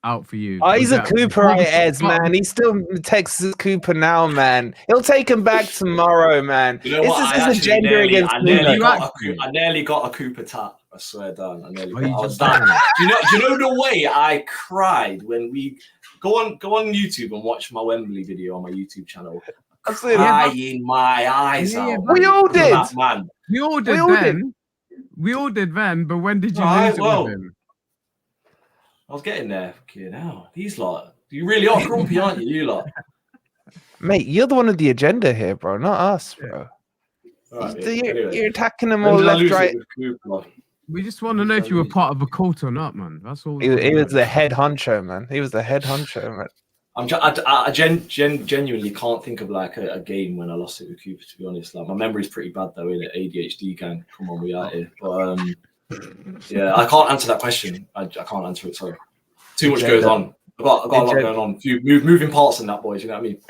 Speaker 4: out for you?
Speaker 1: Oh, he's
Speaker 4: Was
Speaker 1: a
Speaker 4: that-
Speaker 1: Cooperite heads, man. He still Texas Cooper now, man. He'll take him back tomorrow, man.
Speaker 5: you know what?
Speaker 1: This is agenda against
Speaker 5: I nearly
Speaker 1: Nuno.
Speaker 5: got a Cooper tat. I swear down. I nearly
Speaker 4: Oh,
Speaker 5: got.
Speaker 4: you
Speaker 5: I was
Speaker 4: just
Speaker 5: that.
Speaker 4: did it.
Speaker 5: Do you know the way I cried when we go on YouTube and watch my Wembley video on my YouTube channel?
Speaker 1: Absolutely.
Speaker 5: Crying my eyes out.
Speaker 1: We all did.
Speaker 5: That man.
Speaker 4: We all did
Speaker 1: all
Speaker 4: then. We all did then, but when did you
Speaker 5: Right,
Speaker 4: lose it
Speaker 5: well,
Speaker 4: with him?
Speaker 5: I was getting there. Okay, now these lot. You really are grumpy, aren't you? You lot.
Speaker 1: Mate, you're the one with the agenda here, bro, not us, bro.
Speaker 5: All right,
Speaker 1: You're attacking them
Speaker 5: When
Speaker 1: all
Speaker 5: did I
Speaker 1: left,
Speaker 5: lose it
Speaker 1: right.
Speaker 5: with Cooper?
Speaker 4: We just want to know if you were part of a cult or not, man. That's all.
Speaker 1: He was the head honcho, man. He was the head honcho, man.
Speaker 5: I genuinely can't think of like a game when I lost it with Cooper, to be honest. Like, my memory's pretty bad though, innit? ADHD gang. Come on, we out here. But yeah, I can't answer that question. I can't answer it. Sorry, too much goes on. I've got a lot going on. Few moving parts in that, boys. You know what I mean?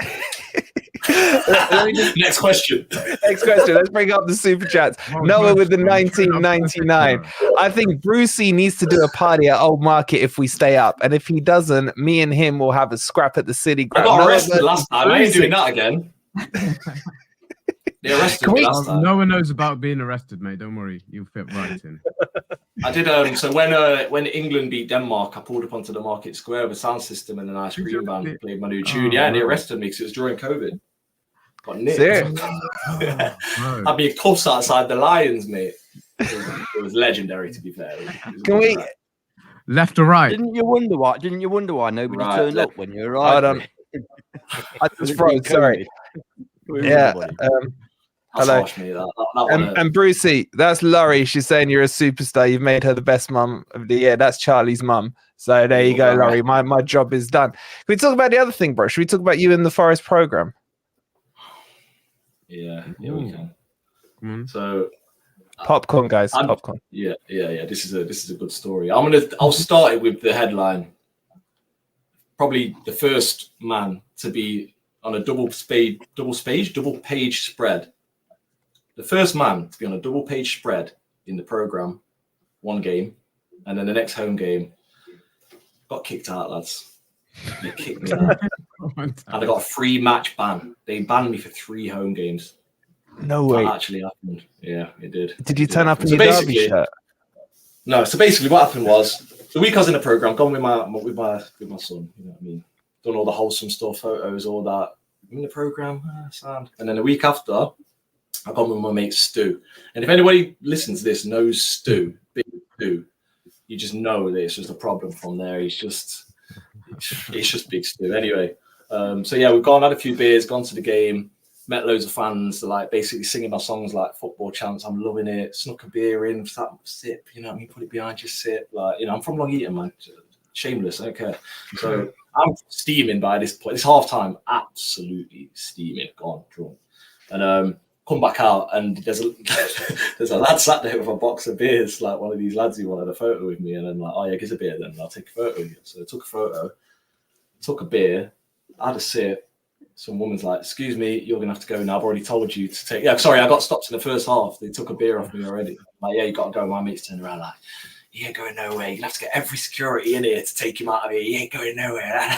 Speaker 5: Next question.
Speaker 1: Next question. Let's bring up the super chats. Noah with the 1999. I think Brucey needs to do a party at Old Market if we stay up, and if he doesn't, me and him will have a scrap at the City
Speaker 5: I
Speaker 1: Ground.
Speaker 5: got arrested last time. I ain't doing that again. They arrested me last time.
Speaker 4: No one knows about being arrested, mate. Don't worry, you'll fit right in.
Speaker 5: I did. So when England beat Denmark, I pulled up onto the Market Square with a sound system and an ice cream band and played my new tune. Yeah, and they arrested me because it was during COVID. Got nicked.
Speaker 1: Serious?
Speaker 5: Had me cuffs outside the Lions, mate. It was legendary, to be fair. It was
Speaker 1: Can we?
Speaker 4: Left or right?
Speaker 2: Didn't you wonder why nobody
Speaker 5: Right,
Speaker 2: turned up when you arrived?
Speaker 1: Hold on. I just froze. Sorry. Yeah.
Speaker 5: That's
Speaker 1: Hello.
Speaker 5: harsh, mate. That one,
Speaker 1: And Brucey, that's Laurie. She's saying you're a superstar. You've made her the best mum of the year. That's Charlie's mum. So there you go, Laurie. My job is done. Can we talk about the other thing, bro? Should we talk about you in the Forest program?
Speaker 5: Yeah, we can. So
Speaker 1: popcorn, guys. Popcorn.
Speaker 5: Yeah. This is a good story. I'll start it with the headline. Probably the first man to be on a double page spread. The first man to be on a double page spread in the program, one game, and then the next home game got kicked out, lads. They kicked me out. And I got a 3-match ban. They banned me for 3 home games.
Speaker 1: No way.
Speaker 5: That actually happened. Yeah, it did.
Speaker 1: Did you turn up in your Derby shirt?
Speaker 5: No. So basically, what happened was the week I was in the program, gone with my son. You know what I mean? Done all the wholesome stuff, photos, all that. I'm in the program, sound. And then the week after, I got with my mate Stu. And if anybody listens to this knows Stu, big Stu, you just know that it's just a problem from there. It's just big Stu. Anyway, so yeah, we've gone, had a few beers, gone to the game, met loads of fans, like basically singing my songs like football chants. I'm loving it. Snuck a beer in, sip, you know what I mean? Put it behind your sip. Like, you know, I'm from Long Eaton, man. Shameless, I don't care. So I'm steaming by this point. It's half time, absolutely steaming, gone, drunk. And come back out, and there's a lad sat there with a box of beers, like one of these lads who wanted a photo with me. And I'm like, oh yeah, give us a beer then, I'll take a photo with you. So I took a photo, took a beer, had a sip. Some woman's like, excuse me, you're going to have to go now. I've already told you to take... Yeah, sorry, I got stopped in the first half. They took a beer off me already. I'm like, yeah, you got to go. My mate's turned around like, you ain't going nowhere. You're going to have to get every security in here to take him out of here. You ain't going nowhere.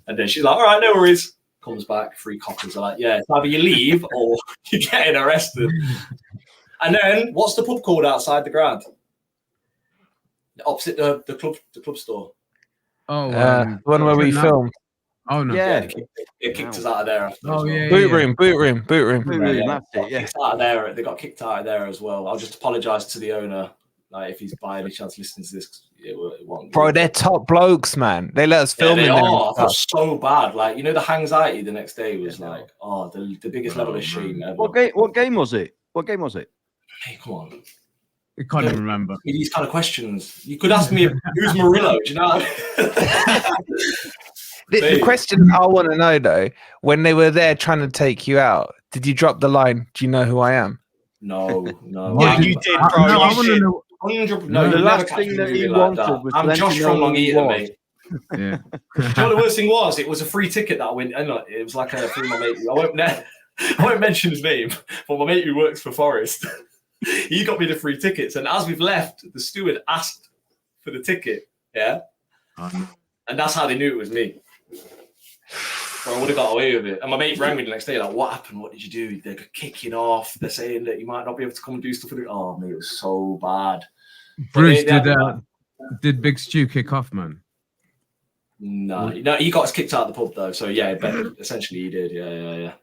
Speaker 5: And then she's like, all right, no worries. Comes back, 3 coppers. I'm like, yeah, it's either you leave or you're getting arrested. And then, what's the pub called outside the ground? Opposite the club store.
Speaker 4: Oh,
Speaker 1: the one where we filmed.
Speaker 4: Oh no!
Speaker 5: Yeah, they kicked us out of there.
Speaker 4: Oh yeah,
Speaker 1: boot room.
Speaker 2: That's it. Yeah,
Speaker 5: out of there. They got kicked out of there as well. I'll just apologise to the owner, like if he's by any chance listening to this. It won't.
Speaker 1: Bro, they're top blokes, man. They let us film in there.
Speaker 5: I felt so bad. Like, you know, the anxiety the next day was like, the biggest level of shame ever.
Speaker 2: What game was it?
Speaker 5: Hey, come on.
Speaker 4: I can't even remember.
Speaker 5: These kind of questions. You could ask me who's Murillo. Do you know?
Speaker 1: The question I want to know though, when they were there trying to take you out, did you drop the line, do you know who I am?
Speaker 5: No.
Speaker 6: Yeah, you did, bro.
Speaker 4: No, I want to know.
Speaker 5: No,
Speaker 2: the last thing that he wanted was
Speaker 5: I'm Josh from Long Eaton, mate.
Speaker 4: Yeah.
Speaker 5: You know what the worst thing was? It was a free ticket that I went. It was like a free my mate. I won't mention his name, but my mate who works for Forest, he got me the free tickets. And as we've left, the steward asked for the ticket. Yeah, and that's how they knew it was me. Bro, I would have got away with it. And my mate rang me the next day, like, what happened? What did you do? They're kicking off. They're saying that you might not be able to come and do stuff with it. Oh, mate, it was so bad.
Speaker 4: Bruce, did Big Stu kick off, man?
Speaker 5: No, he got us kicked out of the pub, though. So, yeah, essentially he did. Yeah.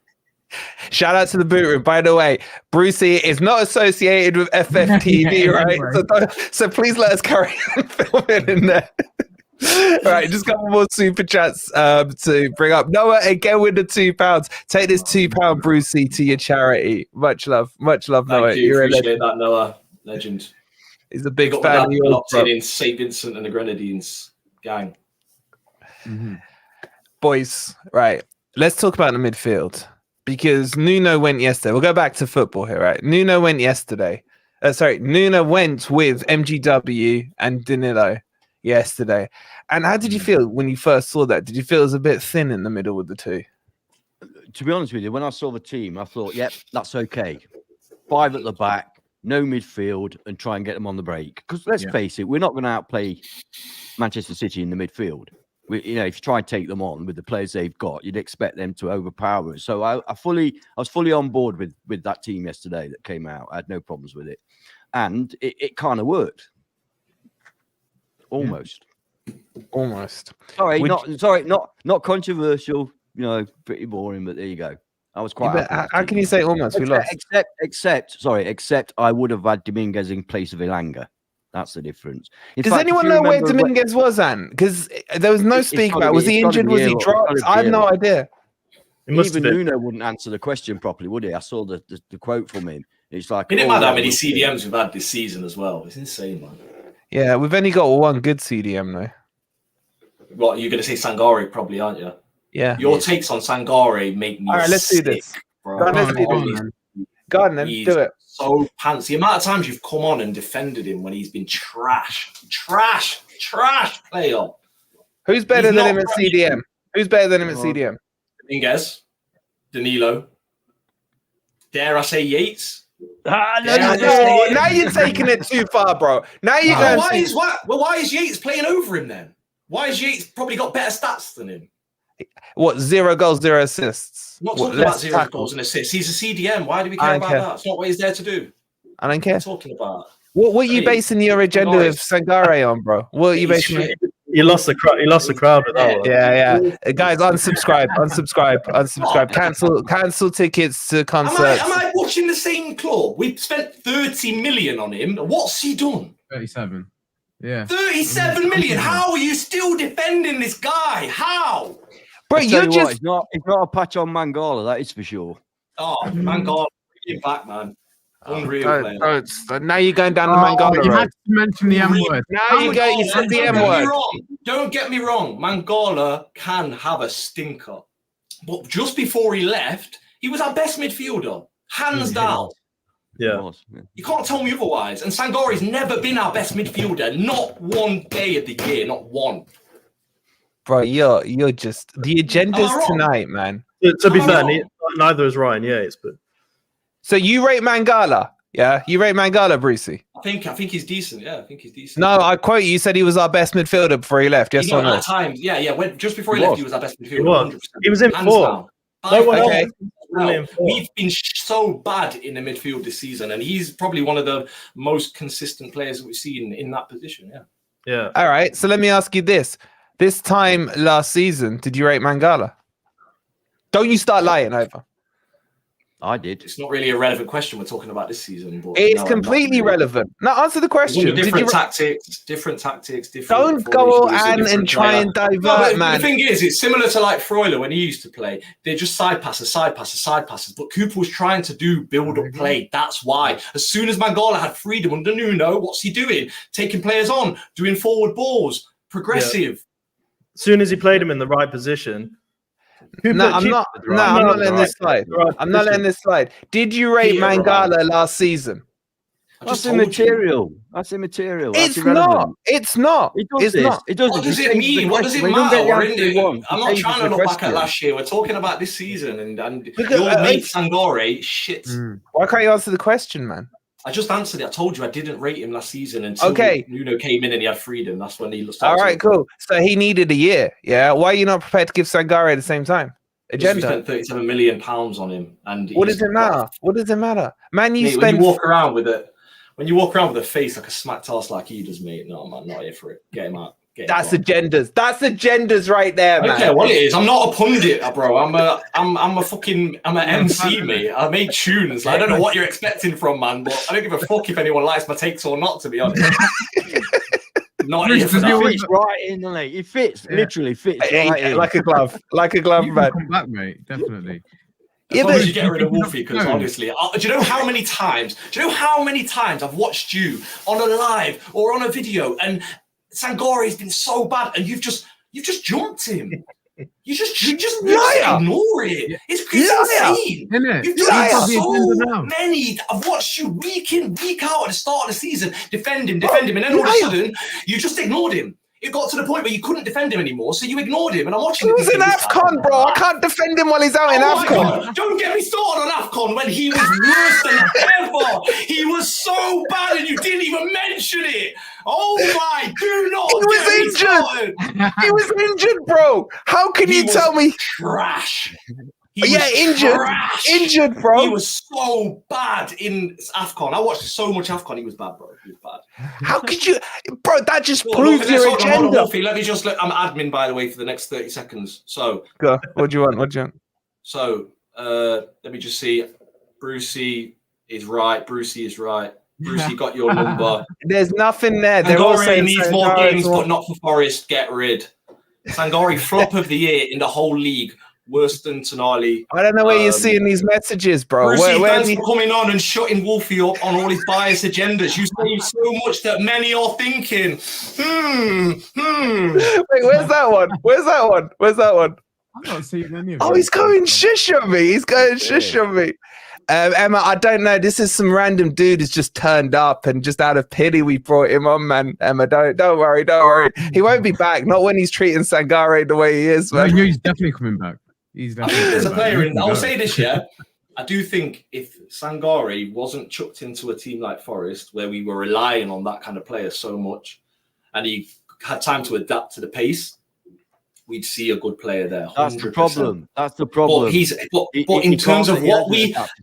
Speaker 1: Shout out to the boot room. By the way, Brucey is not associated with FFTV, right? So please let us carry on filming in there. All right, just a couple more super chats to bring up. Noah again with the £2. Take this £2 Brucey to your charity. Much love, Noah.
Speaker 5: Thank you. Appreciate that, Noah. Legend.
Speaker 1: He's a big fan of yours.
Speaker 5: Locked in St. Vincent and the Grenadines gang.
Speaker 1: Mm-hmm. Boys, right? Let's talk about the midfield because Nuno went yesterday. We'll go back to football here, right? Nuno went yesterday. Nuno went with MGW and Danilo yesterday. And how did you feel when you first saw that? Did you feel it was a bit thin in the middle with the two?
Speaker 2: To be honest with you, when I saw the team, I thought, yep, that's okay. 5 at the back, no midfield, and try and get them on the break. Because let's face it, we're not going to outplay Manchester City in the midfield. If you try and take them on with the players they've got, you'd expect them to overpower us. So I was fully on board with that team yesterday that came out. I had no problems with it. And it kind of worked. Almost. Sorry, not controversial. Pretty boring, but there you go. I was quite.
Speaker 1: How can you say almost? We lost.
Speaker 2: Except I would have had Dominguez in place of Elanga. That's the difference.
Speaker 1: Does anyone know where Dominguez was, Anne? Because there was no speak about. Was he injured? Was he dropped? I have no idea.
Speaker 2: Even Nuno wouldn't answer the question properly, would he? I saw the quote from him. It's like,
Speaker 5: it didn't matter how many CDMs we've had this season as well. It's insane, man.
Speaker 1: Yeah, we've only got one good CDM though.
Speaker 5: What, you're going to say Sangare probably, aren't you?
Speaker 1: Yeah.
Speaker 5: Your takes on Sangare make me
Speaker 1: All right, let's
Speaker 5: sick,
Speaker 1: do this.
Speaker 5: bro.
Speaker 1: Let's do this. Go on then, do it.
Speaker 5: So pants. The amount of times you've come on and defended him when he's been trash player.
Speaker 1: Who's better than him at CDM? Who's better than him at CDM?
Speaker 5: Dominguez, Danilo. Dare I say Yates?
Speaker 1: Now you're taking it too far, bro. Now you're going.
Speaker 5: Why is Yates playing over him then? Why has Yates probably got better stats than him?
Speaker 1: What, 0 goals, 0 assists?
Speaker 5: I'm not talking about 0 goals and assists. He's a CDM. Why do we care about that? It's not what he's there to do.
Speaker 1: I don't care.
Speaker 5: What are you talking about?
Speaker 1: What are you basing your agenda with Sangare on, bro? What are you basing it?
Speaker 3: He lost the crowd. He lost the crowd with that one.
Speaker 1: Yeah. Guys, unsubscribe. Cancel tickets to concerts.
Speaker 5: Am I watching the same club? We spent 30 million on him. What's he done?
Speaker 4: 37. Yeah.
Speaker 5: 37 million. How are you still defending this guy? How?
Speaker 2: Bro, you're just... It's not a patch on Mangala, that is for sure.
Speaker 5: Oh, Mangala, bring him back, man. Unreal player.
Speaker 1: Now you're going down the Mangala
Speaker 4: You
Speaker 1: road.
Speaker 4: had to mention the M word.
Speaker 1: Now you said the M word.
Speaker 5: Don't get me wrong. Mangala can have a stinker. But just before he left, he was our best midfielder. Hands down.
Speaker 3: Yeah.
Speaker 5: You can't tell me otherwise. And Sangare's never been our best midfielder. Not one day of the year. Not one.
Speaker 1: Bro, you're just... The agenda's tonight, man.
Speaker 3: To be fair, neither is Ryan Yates, but...
Speaker 1: So you rate Mangala? Yeah? You rate Mangala, Brucey?
Speaker 5: I think he's decent. Yeah, I think he's decent.
Speaker 1: No, I quote you said he was our best midfielder before he left. Yes or no?
Speaker 5: At times. Yeah. Just before he left, he was our best midfielder.
Speaker 3: He was in form.
Speaker 1: Okay.
Speaker 5: We've been so bad in the midfield this season, and he's probably one of the most consistent players that we've seen in that position.
Speaker 3: Yeah.
Speaker 1: All right. So let me ask you this. This time last season, did you rate Mangala? Don't you start lying over.
Speaker 2: I did.
Speaker 5: It's not really a relevant question we're talking about this season. But
Speaker 1: it's completely relevant. Now answer the question.
Speaker 5: Different tactics.
Speaker 1: Don't go and try and divert, man.
Speaker 5: The thing is, it's similar to like Freuler when he used to play. They're just side passes. But Cooper was trying to do build-up play. That's why. As soon as Mangala had freedom under Nuno, what's he doing? Taking players on, doing forward balls, progressive.
Speaker 3: Yeah. As soon as he played him in the right position.
Speaker 1: I'm not letting this slide. I'm not letting this slide. Did you rate Mangala last season?
Speaker 2: That's immaterial. That's immaterial.
Speaker 1: It's not. It's not.
Speaker 2: It doesn't.
Speaker 5: What does it mean? What does it matter? I'm not trying to look back at last year. We're talking about this season, and your mate Sangare, shit.
Speaker 1: Why can't you answer the question, man?
Speaker 5: I just answered it. I told you I didn't rate him last season until Nuno came in and he had freedom. That's when he looked.
Speaker 1: All right, cool. So he needed a year. Yeah. Why are you not prepared to give Sangare at the same time? Agenda.
Speaker 5: We spent £37 million on him, and
Speaker 1: what does it matter? What does it matter, man?
Speaker 5: When you walk around with a face like a smacked ass like he does, mate. No, man, not here for it. Get him out.
Speaker 1: That's agendas. That's agendas right there, man.
Speaker 5: I don't care what it is. I'm not a pundit, bro. I'm an MC, mate. I make tunes. I don't know what you're expecting from, man, but I don't give a fuck if anyone likes my takes or not, to be honest. Not here for that.
Speaker 2: Fits right in, doesn't it? It fits, literally fits right in.
Speaker 1: Like a glove, man.
Speaker 4: Come back, mate. Definitely.
Speaker 5: As long as you get rid of Wolfie, because honestly, do you know how many times I've watched you on a live or on a video, and Sangare's been so bad, and you've just jumped him. You just ignore it. It's insane. You've done so many. I've watched you week in, week out at the start of the season defend him, and then all of a sudden you just ignored him. It got to the point where you couldn't defend him anymore, so you ignored him. And I'm watching.
Speaker 1: He was in AFCON, bro. I can't defend him while he's out in AFCON.
Speaker 5: God. Don't get me started on AFCON when he was worse than ever. He was so bad, and you didn't even mention it. Oh my! Do not.
Speaker 1: He was injured. He was injured, bro. How can you tell me?
Speaker 5: Trash.
Speaker 1: Injured, bro.
Speaker 5: He was so bad in AFCON. I watched so much AFCON. He was bad, bro. He was bad.
Speaker 1: How could you, bro? That just proves your agenda.
Speaker 5: Let me just. I'm admin, by the way, for the next 30 seconds. So,
Speaker 1: go. What do you want?
Speaker 5: So, let me just see. Brucey is right. Brucey got your number.
Speaker 1: There's nothing there.
Speaker 5: Sangare needs more games, but not for Forest. Get rid. Sangare flop of the year in the whole league. worse than Tonali.
Speaker 1: I don't know where you're seeing these messages, bro.
Speaker 5: Brucey,
Speaker 1: Where
Speaker 5: thanks for coming on and shutting Wolfie up on all his biased agendas. You say so much that many are thinking,
Speaker 1: Wait, where's that one? Where's that one?
Speaker 4: I'm not seeing any of
Speaker 1: Oh, he's going shush on me. Shush on me. Emma, I don't know. This is some random dude who's just turned up, and just out of pity, we brought him on, man. Emma, don't worry. He won't be back. Not when he's treating Sangare the way he is, man.
Speaker 4: No, he's definitely coming back. He's
Speaker 5: I
Speaker 4: definitely
Speaker 5: think there's a
Speaker 4: coming back.
Speaker 5: player in. I'll say this, yeah. I do think if Sangare wasn't chucked into a team like Forest, where we were relying on that kind of player so much, and he had time to adapt to the pace, we'd see a good player there. 100%.
Speaker 2: That's the problem. That's the problem.
Speaker 5: But in terms of what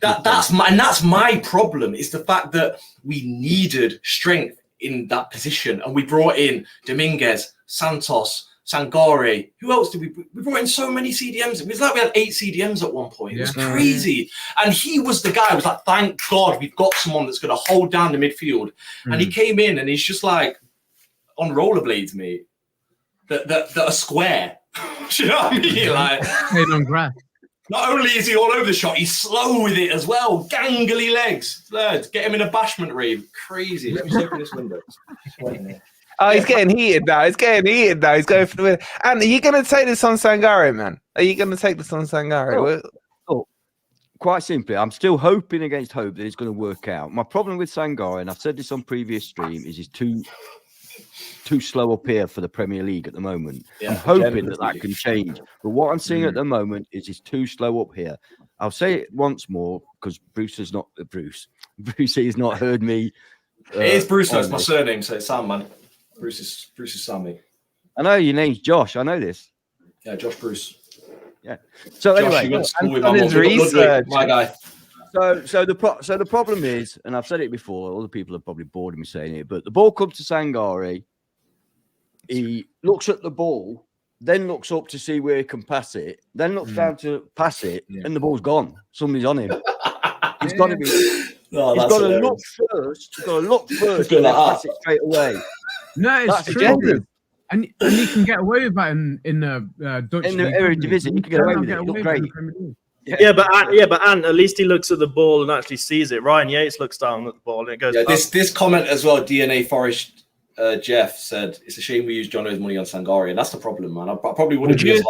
Speaker 5: that's my problem is the fact that we needed strength in that position, and we brought in Dominguez, Santos, Sangare. Who else did we brought in? So many CDMs. It was like we had 8 CDMs at one point. It was crazy. And he was the guy who was like, thank God we've got someone that's going to hold down the midfield. And he came in and he's just like on rollerblades, mate. That are square. Do you know what I mean? Like,
Speaker 4: playing on grass.
Speaker 5: not only is he all over the shot, he's slow with it as well. Gangly legs. Lads, get him in a bashment rave. Crazy. Let me see open this window.
Speaker 1: Oh, he's getting heated now. He's going for the win. And are you going to take this on Sangare, man? Are you going to take this on Sangare?
Speaker 2: Quite simply, I'm still hoping against hope that it's going to work out. My problem with Sangare, and I've said this on previous stream, is he's too slow up here for the Premier League at the moment. Yeah, I'm hoping that can change. But what I'm seeing at the moment is he's too slow up here. I'll say it once more because Brucey has not heard me.
Speaker 5: It is Bruce, that's my surname, so it's Sam, man. Bruce is Sammy.
Speaker 2: I know your name's Josh. I know this.
Speaker 5: Yeah, Josh Bruce.
Speaker 2: Yeah. So
Speaker 5: Josh,
Speaker 2: anyway,
Speaker 5: my guy.
Speaker 2: So the problem is, and I've said it before, other people are probably bored of me saying it, but the ball comes to Sangare. He looks at the ball, then looks up to see where he can pass it, then looks down to pass it, and the ball's gone. Somebody's on him. He's got to be. He's got to look first. He's got to look first and then pass it straight away.
Speaker 4: No, it's true. And you can get away with that in the Dutch
Speaker 2: in the Eredivisie. You can get away with it. Look great.
Speaker 3: Yeah, but Ant, at least he looks at the ball and actually sees it. Ryan Yates looks down at the ball and it goes.
Speaker 5: Yeah, this comment as well. DNA Forest Jeff said it's a shame we used Jono's money on Sangare, and that's the problem, man. I probably wouldn't.
Speaker 1: Would you have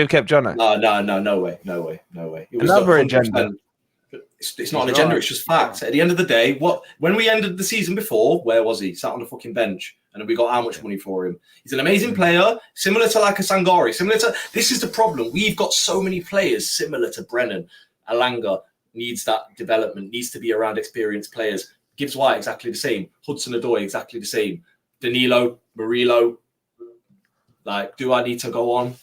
Speaker 1: kept Jono? No way. It was another agenda.
Speaker 5: It's not an agenda. It's just facts. At the end of the day, when we ended the season before, where was he? Sat on the fucking bench, and we got how much money for him? He's an amazing player, similar to like a Sangare. This is the problem. We've got so many players similar to Brennan. Alanga needs that development. Needs to be around experienced players. Gibbs White exactly the same. Hudson-Odoi exactly the same. Danilo, Murillo. Like, do I need to go on?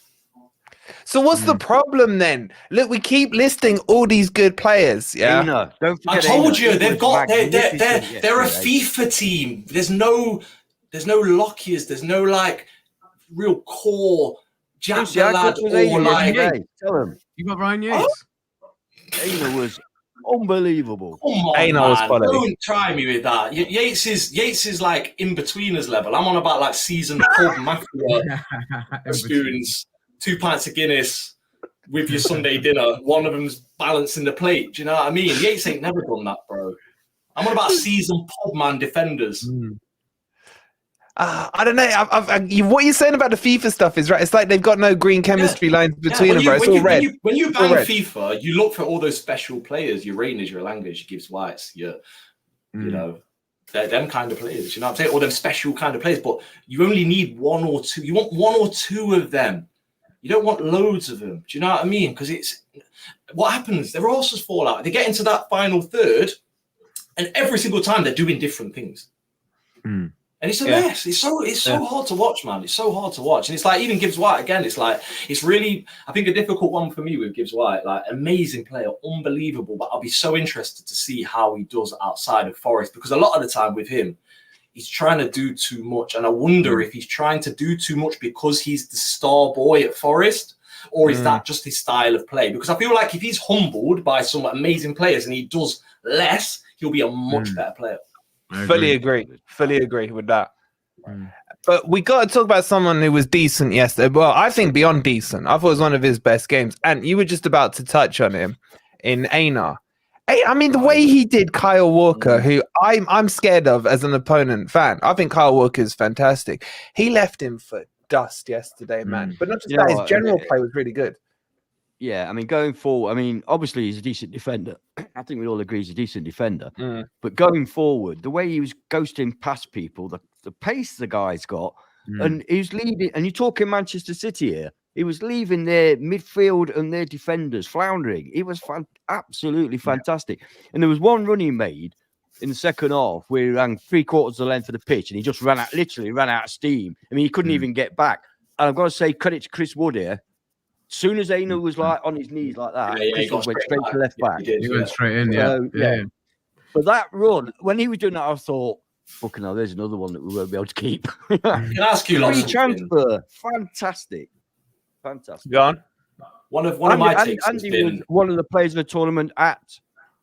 Speaker 1: So what's the problem then? Look, we keep listing all these good players. Yeah,
Speaker 2: don't forget
Speaker 5: I told you they've got they're a FIFA team. There's no Lockiers. There's no like real core Jack the lad or like.
Speaker 2: Tell him
Speaker 4: you got Ryan Yates.
Speaker 2: Aina was unbelievable.
Speaker 5: Come on, man. Don't try me with that. Yates is like in betweeners level. I'm on about like seasoned pub mafia spoons. 2 pints of Guinness with your Sunday dinner. One of them's balancing the plate. Do you know what I mean? Yates ain't never done that, bro. I'm on about seasoned pub man defenders.
Speaker 1: I don't know. What you're saying about the FIFA stuff is right. It's like they've got no green chemistry lines between them, bro. It's all red.
Speaker 5: When you bang FIFA, you look for all those special players. Your Rainas, your Alangas, your Gibbs Whites, you know, they're them kind of players. You know what I'm saying? All them special kind of players. But you only need one or two. You want one or two of them. You don't want loads of them. Do you know what I mean? Because it's what happens. Their rosters fall out. They get into that final third, and every single time they're doing different things. And it's a mess. It's so hard to watch, man. It's so hard to watch. And it's like even Gibbs White again. It's like it's really I think a difficult one for me with Gibbs White. Like amazing player, unbelievable. But I'll be so interested to see how he does outside of Forest because a lot of the time with him. He's trying to do too much. And I wonder if he's trying to do too much because he's the star boy at Forest, or is that just his style of play? Because I feel like if he's humbled by some amazing players and he does less, he'll be a much better player.
Speaker 1: Fully agree with that. But we got to talk about someone who was decent yesterday. Well, I think beyond decent. I thought it was one of his best games. And you were just about to touch on him in Einar. I mean, the way he did Kyle Walker, who I'm scared of as an opponent fan. I think Kyle Walker is fantastic. He left him for dust yesterday, man. But not just that, his general play was really good.
Speaker 2: Yeah, I mean, going forward, I mean, obviously he's a decent defender. I think we all agree he's a decent defender. But going forward, the way he was ghosting past people, the pace the guy's got, and he was leaving, and you're talking Manchester City here, he was leaving their midfield and their defenders floundering. It was absolutely fantastic. And there was one run he made in the second half where he ran 3/4 of the length of the pitch and he just literally ran out of steam. I mean, he couldn't even get back. And I've got to say credit to Chris Wood here. As soon as Aina was like on his knees like that, Chris Wood went straight to left back.
Speaker 4: He went straight in, yeah.
Speaker 2: But that run, when he was doing that, I thought, fucking hell, there's another one that we won't be able to keep.
Speaker 5: Can I ask you,
Speaker 2: free transfer, fantastic.
Speaker 1: Go on.
Speaker 5: One of my takes has
Speaker 2: Andy
Speaker 5: been
Speaker 2: was one of the players of the tournament at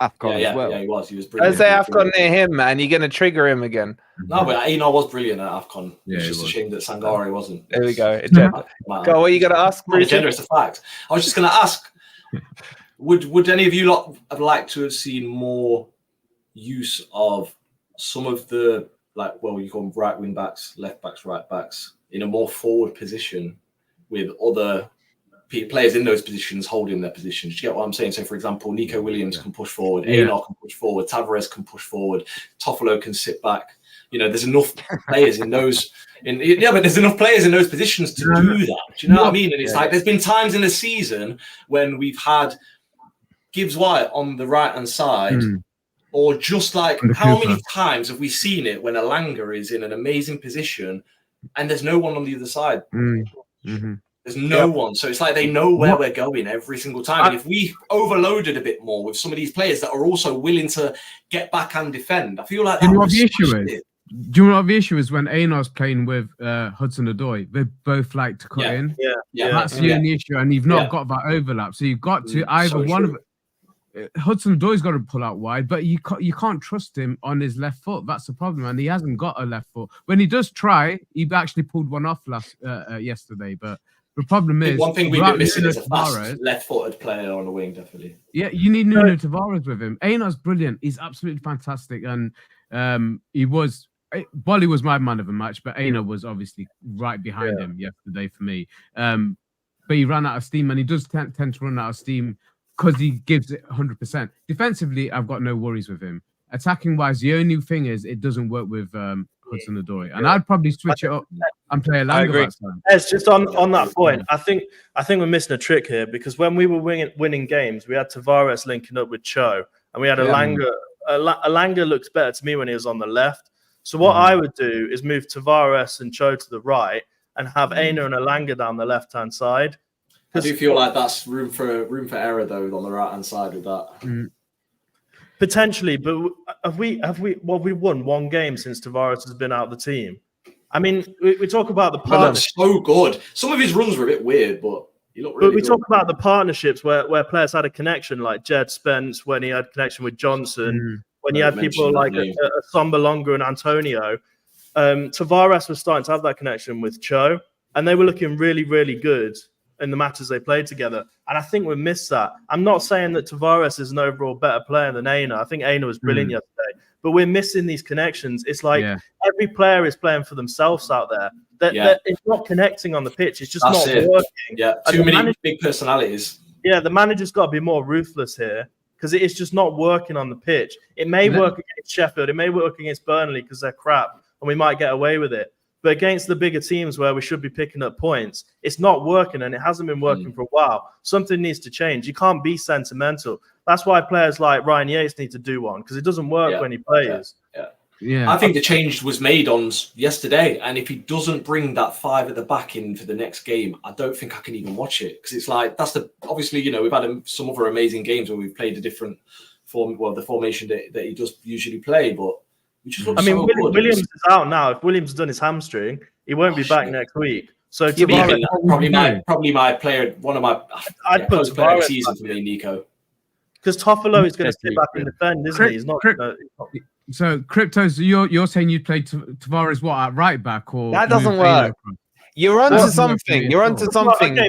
Speaker 2: AFCON as well.
Speaker 5: Yeah, he was. He was brilliant.
Speaker 1: As they AFCON near him, man, you're going to trigger him again.
Speaker 5: No, but Einar was brilliant at AFCON. It's just a shame that Sangare wasn't.
Speaker 1: There we go. Agenda. Go, what are you going to ask?
Speaker 5: Agenda is a fact. I was just going to ask, would any of you lot have liked to have seen more use of some of the, like, well, you call them right wing backs, left backs, right backs, in a more forward position with other players in those positions holding their positions? Do you get what I'm saying? So, for example, Neco Williams can push forward, Einar can push forward, Tavares can push forward, Toffolo can sit back. You know, there's enough players in those. But there's enough players in those positions to do that. Do you know what I mean? And it's like there's been times in the season when we've had Gibbs White on the right hand side, or just like how many times have we seen it when Alanga is in an amazing position and there's no one on the other side? There's no one. So it's like they know where we're going every single time. And if we overloaded a bit more with some of these players that are also willing to get back and defend, I feel like
Speaker 4: Do you know what the issue is when Einar's playing with Hudson-Odoi? They both like to cut in. That's the only issue. And you've not got that overlap. So you've got to either one of Hudson-Odoi's got to pull out wide, but you can't trust him on his left foot. That's the problem. And he hasn't got a left foot. When he does try, he actually pulled one off yesterday. But the problem is,
Speaker 5: one thing we've been missing is a fast left-footed player on the wing, definitely.
Speaker 4: Yeah, you need Nuno Tavares with him. Einar's brilliant. He's absolutely fantastic. And Bolly was my man of the match, but Einar was obviously right behind him yesterday for me. But he ran out of steam, and he does tend to run out of steam because he gives it 100%. Defensively, I've got no worries with him. Attacking-wise, the only thing is it doesn't work with Hudson-Odoi. And I'd probably switch it up and play Alanga that time.
Speaker 3: It's just on that point. I think we're missing a trick here, because when we were winning games, we had Tavares linking up with Cho, and we had Alanga. Alanga looks better to me when he was on the left. So what I would do is move Tavares and Cho to the right and have Einar and Alanga down the left-hand side.
Speaker 5: I do feel like that's room for error though on the right-hand side with that.
Speaker 3: Potentially, but have we won one game since Tavares has been out of the team? I mean, we talk about the partnership.
Speaker 5: So good. Some of his runs were a bit weird, but he looked really good.
Speaker 3: Talk about the partnerships where players had a connection, like Jed Spence when he had connection with Johnson, when you had people like a Sombalonga and Antonio. Tavares was starting to have that connection with Cho, and they were looking really, really good in the matches they played together. And I think we missed that. I'm not saying that Tavares is an overall better player than Einar. I think Einar was brilliant yesterday. But we're missing these connections. It's like every player is playing for themselves out there. It's not connecting on the pitch. It's just not working.
Speaker 5: Yeah, too many big personalities.
Speaker 3: Yeah, the manager's got to be more ruthless here, because it's just not working on the pitch. It may work against Sheffield. It may work against Burnley because they're crap, and we might get away with it. But against the bigger teams where we should be picking up points, it's not working, and it hasn't been working for a while. Something needs to change. You can't be sentimental. That's why players like Ryan Yates need to do one, because it doesn't work when he plays.
Speaker 5: I think the change was made on yesterday, and if he doesn't bring that 5 at the back in for the next game, I don't think I can even watch it, because it's like obviously we've had some other amazing games where we've played a different form, the formation that he does usually play, but.
Speaker 3: Williams is out now. If Williams has done his hamstring, he won't be back next week. So
Speaker 5: probably my player, one of my I'd put player of the season for me, Nico.
Speaker 3: Because Toffolo is going to sit back and defend, isn't he? He's not.
Speaker 4: So Cryptos, you're saying you'd play Tavares what at right back or
Speaker 1: That doesn't
Speaker 4: move
Speaker 1: work.
Speaker 4: Aina?
Speaker 1: You're onto
Speaker 4: Doesn't work
Speaker 1: something.
Speaker 4: for me
Speaker 1: You're
Speaker 4: at
Speaker 1: onto
Speaker 4: all.
Speaker 1: something.
Speaker 3: Okay,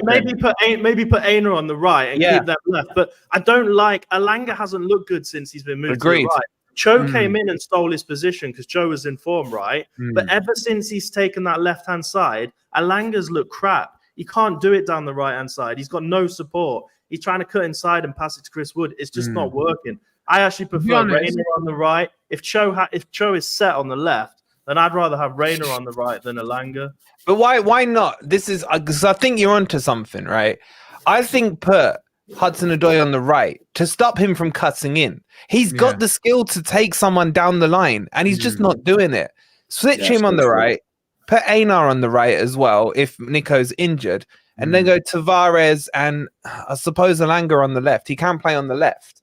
Speaker 3: maybe put Aina on the right and
Speaker 1: Yeah.
Speaker 3: keep them left. But I don't like Alanga hasn't looked good since he's been moved
Speaker 1: Agreed.
Speaker 3: to the right. Cho came in and stole his position because Joe was in form, right? But ever since he's taken that left-hand side, Alanga's looked crap. He can't do it down the right-hand side. He's got no support. He's trying to cut inside and pass it to Chris Wood. It's just not working. I actually prefer Reina on the right. If Cho is set on the left, then I'd rather have Reina on the right than Alanga.
Speaker 1: But why not? This is because I think you're onto something, right? I think put Hudson-Odoi on the right to stop him from cutting in. He's got the skill to take someone down the line, and he's just not doing it. Switch him on the right, put Einar on the right as well if Nico's injured, and then go Tavares and I suppose Alanga on the left. He can play on the left.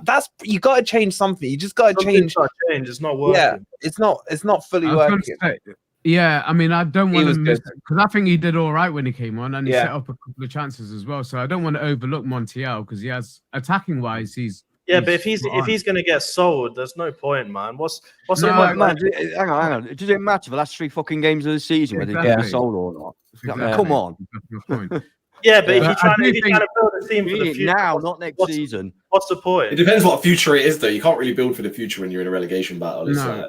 Speaker 1: That's you got to change something. You just got to change.
Speaker 3: It's not working.
Speaker 1: Yeah, it's not fully working.
Speaker 4: Yeah, I mean, I don't want
Speaker 1: was
Speaker 4: to miss
Speaker 1: good.
Speaker 4: because I think he did all right when he came on, and he set up a couple of chances as well. So I don't want to overlook Montiel because he has attacking wise,
Speaker 3: but if he's going to get sold, there's no point, man. What's
Speaker 2: no, man? Hang on. Does it matter the last 3 fucking games of the season whether he gets sold or not?
Speaker 4: Exactly.
Speaker 2: I mean, come on.
Speaker 3: Yeah, but if you're trying to build a team for the future
Speaker 2: now, not next season.
Speaker 3: What's the point?
Speaker 5: It depends what future it is, though. You can't really build for the future when you're in a relegation battle. It's
Speaker 2: I'm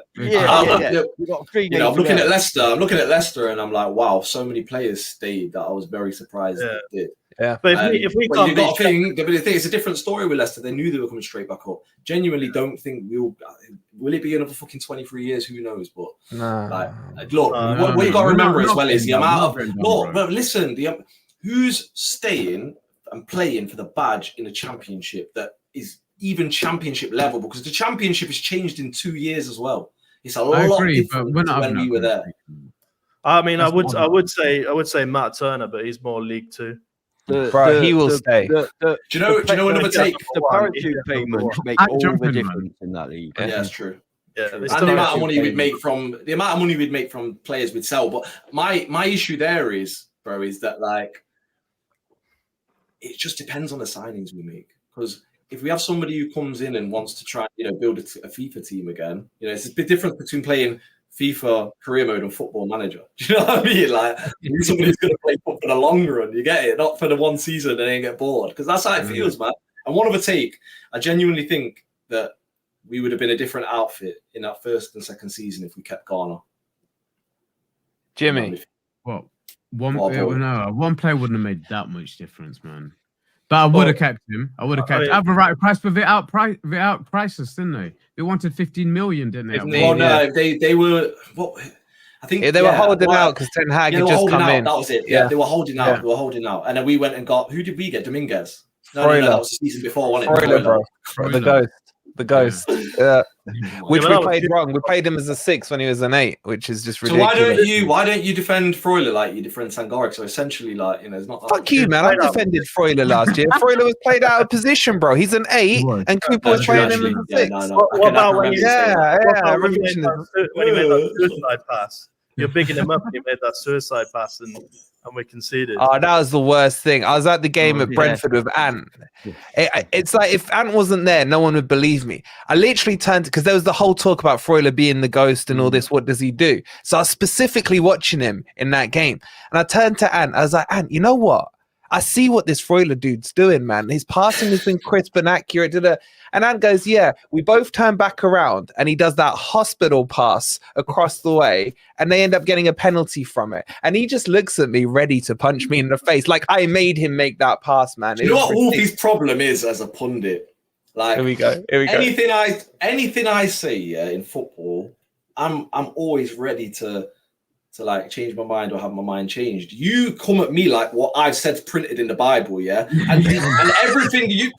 Speaker 5: looking at Leicester. I'm looking at Leicester, and I'm like, wow, so many players stayed that I was very surprised they did.
Speaker 1: Yeah,
Speaker 3: but if we can't,
Speaker 5: the thing, it's a different story with Leicester. They knew they were coming straight back up. Genuinely, don't think will it be another fucking 23 years? Who knows? But what you got to remember as well is the amount of But listen, who's staying and playing for the badge in a championship that is even championship level? Because the championship has changed in 2 years as well. It's a lot different when we were there.
Speaker 3: I mean, I would say Matt Turner, but he's more League Two.
Speaker 1: He will stay.
Speaker 5: Do you know another take?
Speaker 2: The parachute payment makes all the difference in that league.
Speaker 5: Yeah, that's true.
Speaker 3: Yeah,
Speaker 5: and the amount of money we'd make from players we'd sell. But my issue there is, bro, is that like it just depends on the signings we make. Because if we have somebody who comes in and wants to try, build a FIFA team again, it's a bit different between playing FIFA career mode and Football Manager. Do you know what I mean? Like somebody's going to play for the long run. You get it, not for the one season and then get bored. Because that's how it feels, man. And one of a take, I genuinely think that we would have been a different outfit in that first and second season if we kept Garner.
Speaker 1: Jimmy,
Speaker 4: what? One player wouldn't have made that much difference, man. But I would have kept him. I would have kept him. At the right price, but they outpriced us, didn't they? They wanted 15 million, didn't they?
Speaker 5: They were. What? I think
Speaker 1: they were holding out because Ten Hag had just come in.
Speaker 5: That was it. Yeah, they were holding out. They were holding out, and then we went and got. Who did we get? Dominguez. No, that was the season before, wasn't it?
Speaker 1: Freuler, the ghost. Yeah. Which we played wrong. We played him as a 6 when he was an 8, which is just ridiculous.
Speaker 5: So why don't you defend Freuler like you defend Sangoric? So essentially, like it's not.
Speaker 1: Fuck you, man! I defended Freuler last year. Freuler was played out of position, bro. He's an 8, and Cooper was playing him as a 6.
Speaker 3: What about when you made that suicide pass? You're bigging him up. He made that suicide pass, and we conceded.
Speaker 1: Oh, that was the worst thing. I was at the game at Brentford with Ant. It's like if Ant wasn't there, no one would believe me. I literally turned because there was the whole talk about Freuler being the ghost and all this. What does he do? So I was specifically watching him in that game, and I turned to Ant. I was like, Ant, you know what? I see what this Freuler dude's doing, man. His passing has been crisp and accurate. And Ant goes, yeah, we both turn back around and he does that hospital pass across the way and they end up getting a penalty from it. And he just looks at me ready to punch me in the face. Like I made him make that pass, man.
Speaker 5: You know what Wolfie's problem is as a pundit? Like,
Speaker 1: Here we go.
Speaker 5: Anything I say in football, I'm always ready to like change my mind or have my mind changed. You come at me like what I've said printed in the Bible, yeah, and everything you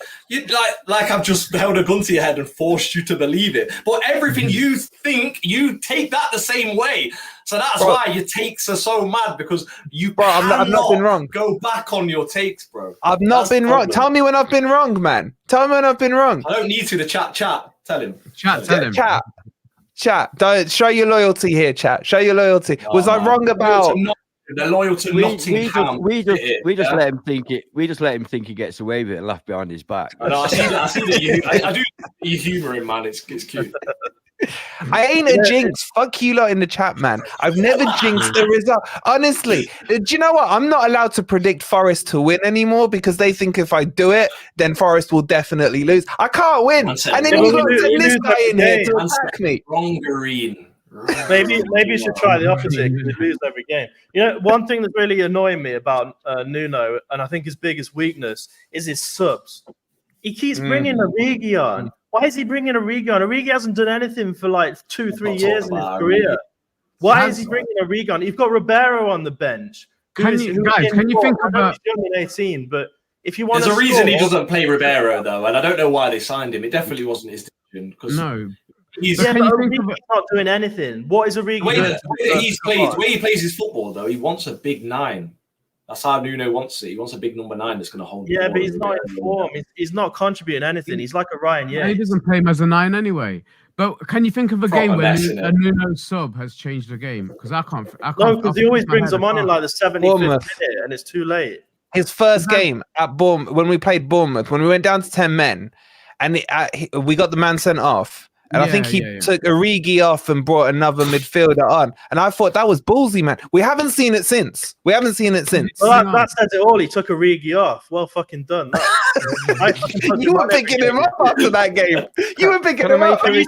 Speaker 5: like I've just held a gun to your head and forced you to believe it. But everything you think, you take that the same way. So that's why your takes are so mad because you
Speaker 1: I've not been wrong.
Speaker 5: Go back on your takes, bro.
Speaker 1: I've not been wrong. Tell me when I've been wrong, man. Tell me when I've been wrong.
Speaker 5: I don't need to. The chat. Tell him.
Speaker 4: Tell him.
Speaker 1: Chat, don't show your loyalty here, chat. Show your loyalty. Was I wrong about
Speaker 5: the loyal to Nottingham?
Speaker 2: We just let him think it. We just let him think he gets away with it and laugh behind his back.
Speaker 5: I see that. I do. You humour him, man. It's cute.
Speaker 1: I ain't a jinx. Fuck you lot in the chat, man. I've never jinxed the result. Honestly, do you know what? I'm not allowed to predict Forest to win anymore because they think if I do it, then Forest will definitely lose. I can't win. And then you got to send this guy in here to attack me.
Speaker 5: Wrong green.
Speaker 3: Maybe you should try the opposite because you lose every game. You know, one thing that's really annoying me about Nuno, and I think his biggest weakness, is his subs. He keeps bringing Origi on. Why is he bringing Origi on? Origi hasn't done anything for like 2-3 years in his career. Why is he bringing Origi on? You've got Ribeiro on the bench.
Speaker 4: Can you think about?
Speaker 3: He's young in 18, but if you want,
Speaker 5: there's a reason he doesn't play Ribeiro though, and I don't know why they signed him. It definitely wasn't his decision.
Speaker 3: No. He's not doing anything. What is Origi doing?
Speaker 5: The way he plays his football, though, he wants a big 9. That's how Nuno wants it. He wants a big number 9 that's going to hold.
Speaker 3: Yeah, but he's not in form. He's not contributing anything. He's like a Ryan. Yeah,
Speaker 4: he doesn't play him as a 9 anyway. But can you think of a game where a Nuno sub has changed the game? Because I can't.
Speaker 3: No, because he always brings them on in like the 75th minute, and it's too late.
Speaker 1: His first game at Bournemouth, when we played Bournemouth, when we went down to 10 men, and we got the man sent off. And I think he took Origi off and brought another midfielder on. And I thought that was ballsy, man. We haven't seen it since. Well,
Speaker 3: that says it all. He took Origi off. Well fucking done.
Speaker 1: You were picking him up after that game. You were picking him up.
Speaker 3: I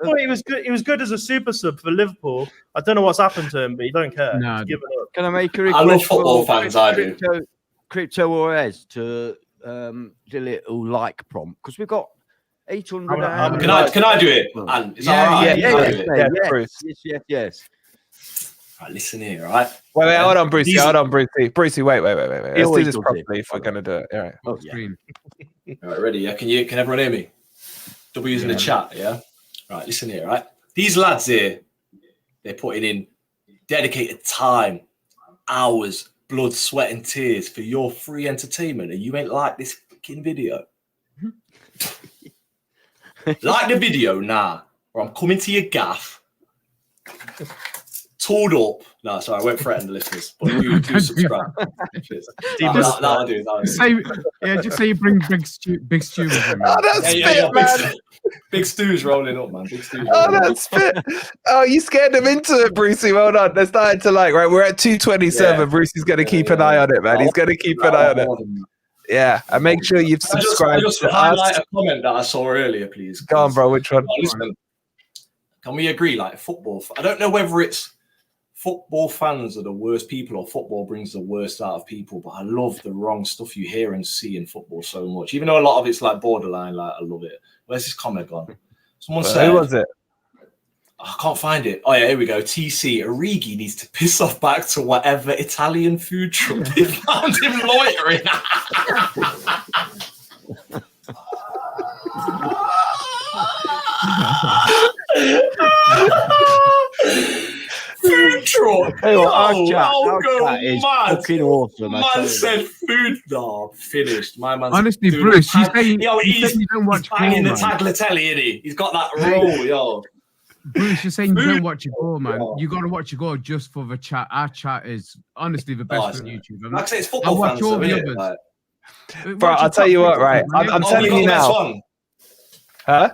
Speaker 3: thought he was good. He was good as a super sub for Liverpool. I don't know what's happened to him, but he don't care.
Speaker 4: No.
Speaker 3: Give it up.
Speaker 2: Can I make a request?
Speaker 5: I love football fans, I do.
Speaker 2: Crypto Orez to the little like prompt because we've got 800.
Speaker 5: Can I do it? And is that all right?
Speaker 2: Yes.
Speaker 5: Right, listen here, right?
Speaker 1: Wait, hold on, Brucey. Brucey, wait. Let's do this properly if we're gonna do it. All right.
Speaker 2: Oh, yeah.
Speaker 5: All right, ready? Yeah, can everyone hear me? W's in the chat, yeah? Right, listen here, right? These lads here, they're putting in dedicated time, hours, blood, sweat, and tears for your free entertainment, and you ain't like this fucking video. Like the video now, or I'm coming to your gaff, tooled up. No, sorry, I won't threaten the listeners, but do subscribe. That'll do.
Speaker 4: Just say you bring Big Stu with him.
Speaker 1: Oh, that's fit, man.
Speaker 5: Big Stu's rolling up, man. Big Stu's
Speaker 1: rolling up. That's fit. Oh, you scared them into it, Brucey. Well done. They're starting to right, we're at 227. Yeah. Brucey's going to keep an eye on it, man. He's going to keep an eye on it. Yeah, and make sure you've subscribed.
Speaker 5: Just highlight a comment that I saw earlier, please.
Speaker 1: Go on, bro. Which one?
Speaker 5: Listen, can we agree? Like football, I don't know whether it's football fans are the worst people or football brings the worst out of people, but I love the wrong stuff you hear and see in football so much. Even though a lot of it's like borderline, like I love it. Where's this comment gone? Someone said.
Speaker 1: Who was it?
Speaker 5: I can't find it. Oh yeah, here we go. TC Origi needs to piss off back to whatever Italian food truck they found him loitering at. Food truck.
Speaker 2: Hey, our chat is fucking awesome.
Speaker 5: Man said food. No, finished. My man's
Speaker 4: honestly, Bruce, you say you don't watch
Speaker 5: banging the tagliatelle, isn't he? He's got that roll, yo.
Speaker 4: Bruce, you're saying you don't watch your goal, man. You got to watch your goal just for the chat. Our chat is honestly the best on YouTube.
Speaker 5: Like I say, it's football fans,
Speaker 4: all the others.
Speaker 5: Like...
Speaker 1: Bro, I'll tell you what, right? I'm telling you now. Huh?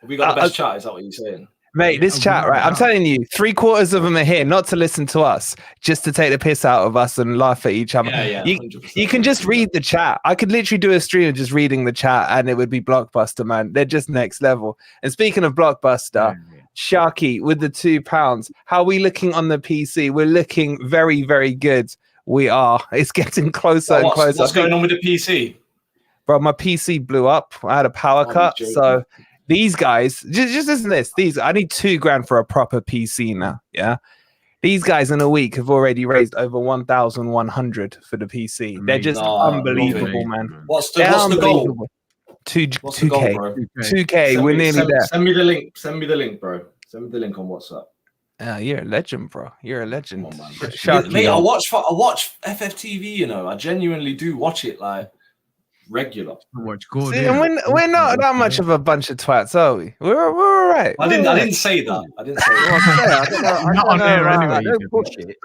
Speaker 5: Have we got the best chat? Is that what you're saying?
Speaker 1: Mate, this chat, right? I'm telling you, 3/4 of them are here not to listen to us, just to take the piss out of us and laugh at each other.
Speaker 5: Yeah,
Speaker 1: you can just read the chat. I could literally do a stream of just reading the chat and it would be blockbuster, man. They're just next level. And speaking of blockbuster, Sharky with the £2. How are we looking on the PC? We're looking very, very good. We are. It's getting closer and closer.
Speaker 5: What's going on with the PC?
Speaker 1: Bro, my PC blew up. I had a power cut. So these guys, just listen to this. I need $2,000 for a proper PC now. Yeah. These guys in a week have already raised over 1,100 for the PC. They're just unbelievable, man.
Speaker 5: What's the goal?
Speaker 1: 2K. 2K. We're nearly there.
Speaker 5: Send me the link. Send me the link, bro. Send me the link on WhatsApp.
Speaker 1: You're a legend, bro. You're a legend.
Speaker 5: On, mate, I watch FFTV. You know, I genuinely do watch it like regular.
Speaker 4: Watch Gordon.
Speaker 1: See, and we're not that much of a bunch of twats, are we? We're all right.
Speaker 5: I didn't say that. I didn't say that.
Speaker 4: Not on air anyway.
Speaker 2: Don't push it.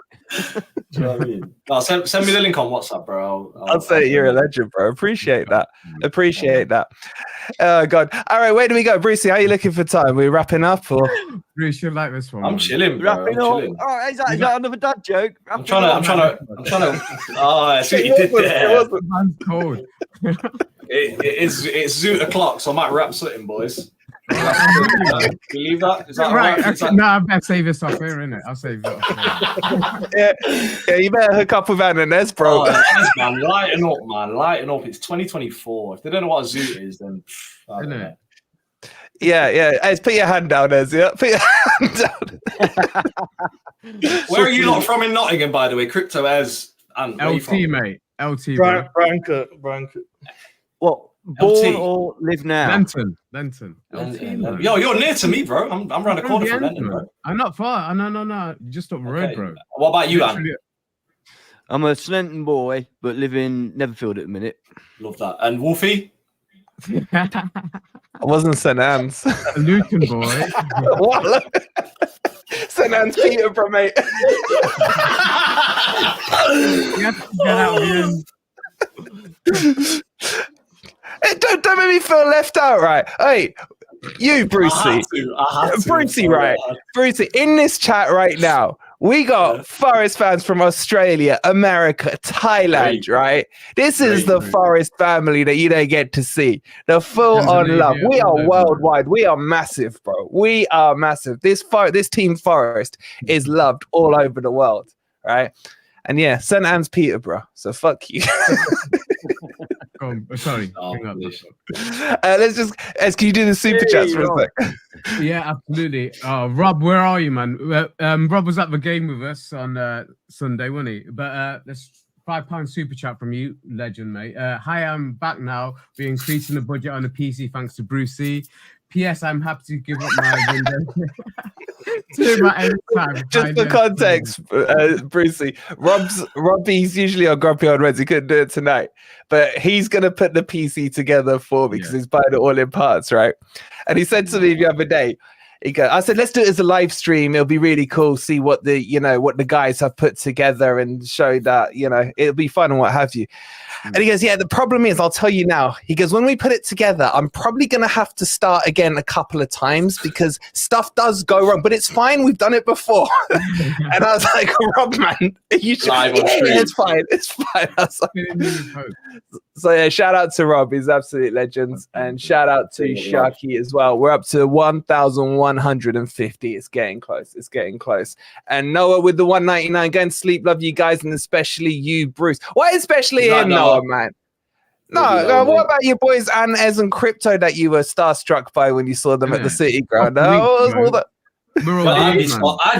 Speaker 5: Do you know what I mean? No, send me the link on WhatsApp, bro.
Speaker 1: I'll say you're a legend, bro. Appreciate that. Oh God! All right, where do we go, Brucey? How are you looking for time? We wrapping up or?
Speaker 4: Bruce, you like this one?
Speaker 5: I'm
Speaker 4: man.
Speaker 5: chilling, bro. I'm chilling.
Speaker 2: Oh, is that another dad joke?
Speaker 5: I'm trying to. Oh, I see what you did there.
Speaker 4: Man's cold.
Speaker 5: It's Zoot o'clock, so I might wrap something, boys. You leave that? Is that
Speaker 4: Right.
Speaker 5: right?
Speaker 4: Okay. No, I better save this off here, innit? I'll save it off here.
Speaker 1: Yeah, you better hook up with Anecdotes, bro.
Speaker 5: Oh, man, lighten up, man. Lighten up. It's 2024. If they don't know what a Zoot is, then I don't know.
Speaker 1: Yeah. Hey, put your hand down, Ez. Yeah, put your hand down.
Speaker 5: Where are you lot from in Nottingham, by the way? Crypto Ez and
Speaker 4: LT, mate. LT, bro.
Speaker 3: Branker.
Speaker 2: What? Born or live now?
Speaker 4: Lenton.
Speaker 1: Yo, you're near to me, bro. I'm around the corner from Lenton, bro.
Speaker 4: I'm not far. No. Just up the road, bro.
Speaker 5: What about you, Anne?
Speaker 2: I'm a Slenton boy, but live in Neverfield at the minute.
Speaker 5: Love that. And Wolfie?
Speaker 1: I wasn't St. Anne's.
Speaker 4: Luton boy.
Speaker 1: What? St. Anne's Peterborough, mate.
Speaker 4: You have to get out of the end.
Speaker 1: Don't make me feel left out, right? Hey, you, Brucey.
Speaker 5: I had to.
Speaker 1: Brucey, right? Brucey, in this chat right now, we got Forest fans from Australia, America, Thailand, right? This is the Forest family that you don't get to see. The full-on love. We are worldwide. We are massive, bro. We are massive. This Team Forest is loved all over the world, right? And yeah, St. Anne's Peterborough. So fuck you.
Speaker 4: Sorry.
Speaker 1: Let's just, can you do the super chats for a sec?
Speaker 4: Yeah, absolutely. Rob, where are you, man? Rob was at the game with us on Sunday, wasn't he? But let's £5 super chat from you, legend, mate. Hi, I'm back now. We're increasing the budget on the PC thanks to Brucey. P.S. I'm happy to give up my window.
Speaker 1: Just for context, Brucey, Robbie's usually on Grumpy on Wednesday. He couldn't do it tonight, but he's going to put the PC together for me because he's buying it all in parts, right? And he said to me the other day, I said, let's do it as a live stream. It'll be really cool. See what the guys have put together and show that, it'll be fun and what have you. And he goes, yeah, the problem is, I'll tell you now. He goes, when we put it together, I'm probably going to have to start again a couple of times because stuff does go wrong, but it's fine. We've done it before. And I was like, Rob, man, you should. It's fine. It's fine. I was like, so yeah, shout out to Rob. He's absolute legends. And shout out to Sharky as well. We're up to 1,150. It's getting close. And Noah with the 199. Go and sleep. Love you guys. And especially you, Bruce. Why especially him, Noah, man? No, what about your boys, Anne, Ez, and Crypto that you were starstruck by when you saw them at the City Ground? I'd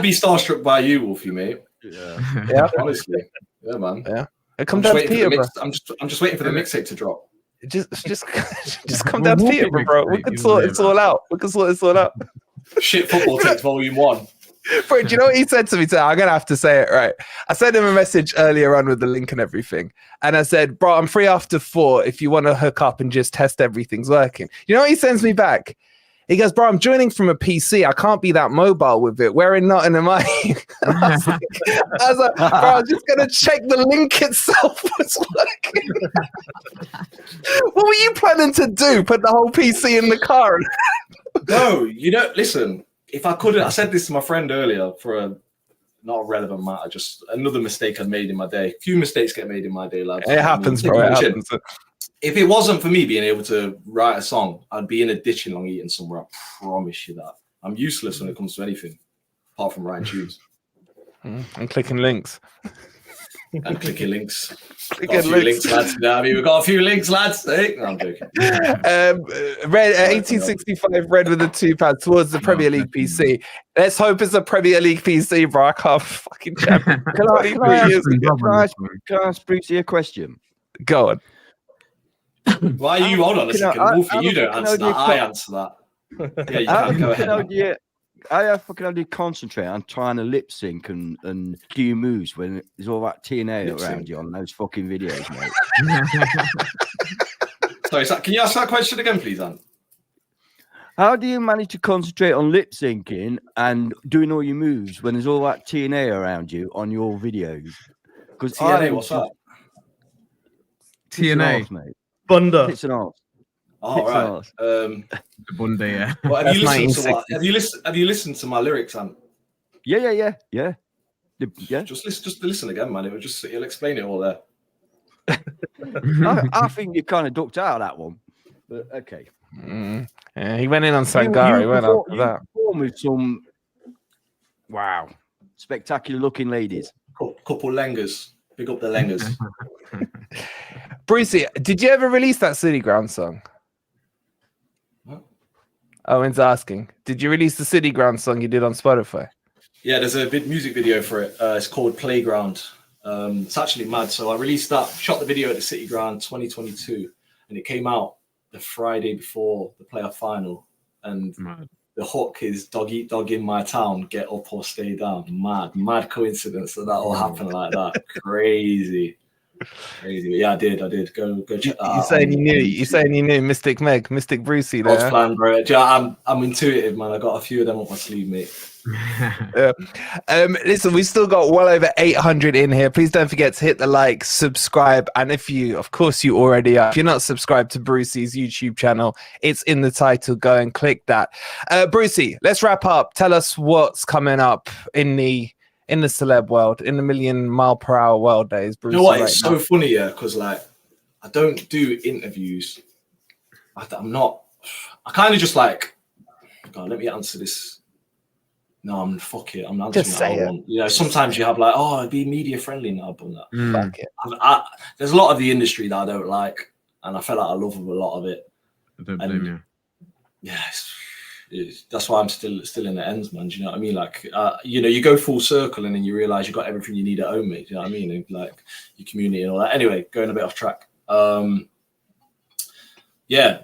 Speaker 1: be starstruck by you, Wolfie, mate. Yeah. Honestly. Yeah, man. Yeah. Come down to Peterborough. I'm just waiting for the mixtape to drop. Just come down to Peterborough, bro. We can sort it all out. Shit football takes volume 1. Bro, do you know what he said to me today? I'm gonna have to say it right. I sent him a message earlier on with the link and everything, and I said, "Bro, I'm free after 4 if you want to hook up and just test everything's working." You know what he sends me back? He goes, "Bro, I'm joining from a PC. I can't be that mobile with it. Where in Nottingham am I?" I was like, "Bro, I'm just gonna check the link itself was working." What were you planning to do? Put the whole PC in the car? No, listen. If I couldn't, I said this to my friend earlier for a not a relevant matter, just another mistake I made in my day. A few mistakes get made in my day, lads. It happens, bro. It happens. If it wasn't for me being able to write a song, I'd be in a ditch in Long Eaton somewhere. I promise you that. I'm useless when it comes to anything, apart from writing tunes. And clicking links. And clicking links. Links, lads. We've got a few links, lads. Hey? No, I'm joking. Red 1865 red with the £2 towards the Premier League PC. Let's hope it's a Premier League PC, bro. I can't fucking chat. Can I
Speaker 2: ask Brucey a question?
Speaker 1: Go on.
Speaker 5: Why are you? Hold on a second, Wolfie. You don't answer that. I answer that. Yeah, you can go ahead.
Speaker 2: How fucking do you concentrate on trying to lip sync and do your moves when there's all that TNA around you on those fucking videos, mate?
Speaker 5: Sorry, can you ask that question again, please, Anne?
Speaker 2: How do you manage to concentrate on lip syncing and doing all your moves when there's all that TNA around you on your videos? Because
Speaker 5: TNA, what's that?
Speaker 2: TNA, mate.
Speaker 3: Bunda.
Speaker 2: It's an arse.
Speaker 5: All right.
Speaker 4: Bunde, yeah.
Speaker 5: Well, have you listened to my lyrics, Ant?
Speaker 2: Yeah.
Speaker 5: Just listen again, man. It'll explain it all there.
Speaker 2: I think you kind of ducked out of that one, but okay.
Speaker 1: Yeah, he went in on Sangara. He went after that.
Speaker 2: With some spectacular looking ladies.
Speaker 5: Couple Lengers. Big up the Lengers.
Speaker 1: Brucey, did you ever release that City Ground song?
Speaker 5: What?
Speaker 1: Owen's asking. Did you release the City Ground song you did on Spotify?
Speaker 5: Yeah, there's a big music video for it. It's called Playground. It's actually mad. So I released that, shot the video at the City Ground 2022, and it came out the Friday before the playoff final. And the hook is "Dog eat dog in my town, get up or stay down." Mad coincidence that all happened like that. Crazy. Yeah, I did. Go check that out.
Speaker 1: You saying you knew Mystic Brucey there.
Speaker 5: God's plan, bro. I'm intuitive, man. I got a few of them up my sleeve, mate.
Speaker 1: Listen, we've still got well over 800 in here. Please don't forget to hit the like, subscribe, and if you already are, if you're not subscribed to Brucey's YouTube channel, it's in the title. Go and click that. Brucey, let's wrap up. Tell us what's coming up in the celeb world, in the million-mile-per-hour world days. Brucey,
Speaker 5: you know what? It's so funny, yeah, because like I don't do interviews. I'm not. I kind of just like. God, let me answer this. No, fuck it. I'm answering
Speaker 1: just say it.
Speaker 5: You know, sometimes you have like, it'd be media friendly now, but that. Fuck it. There's a lot of the industry that I don't like, and I feel like I love a lot of it.
Speaker 4: I don't blame you.
Speaker 5: Yeah, that's why I'm still in the ends, man. Do you know what I mean? Like, you go full circle, and then you realize you got everything you need at home, mate. Do you know what I mean? And, like your community and all that. Anyway, going a bit off track. Yeah.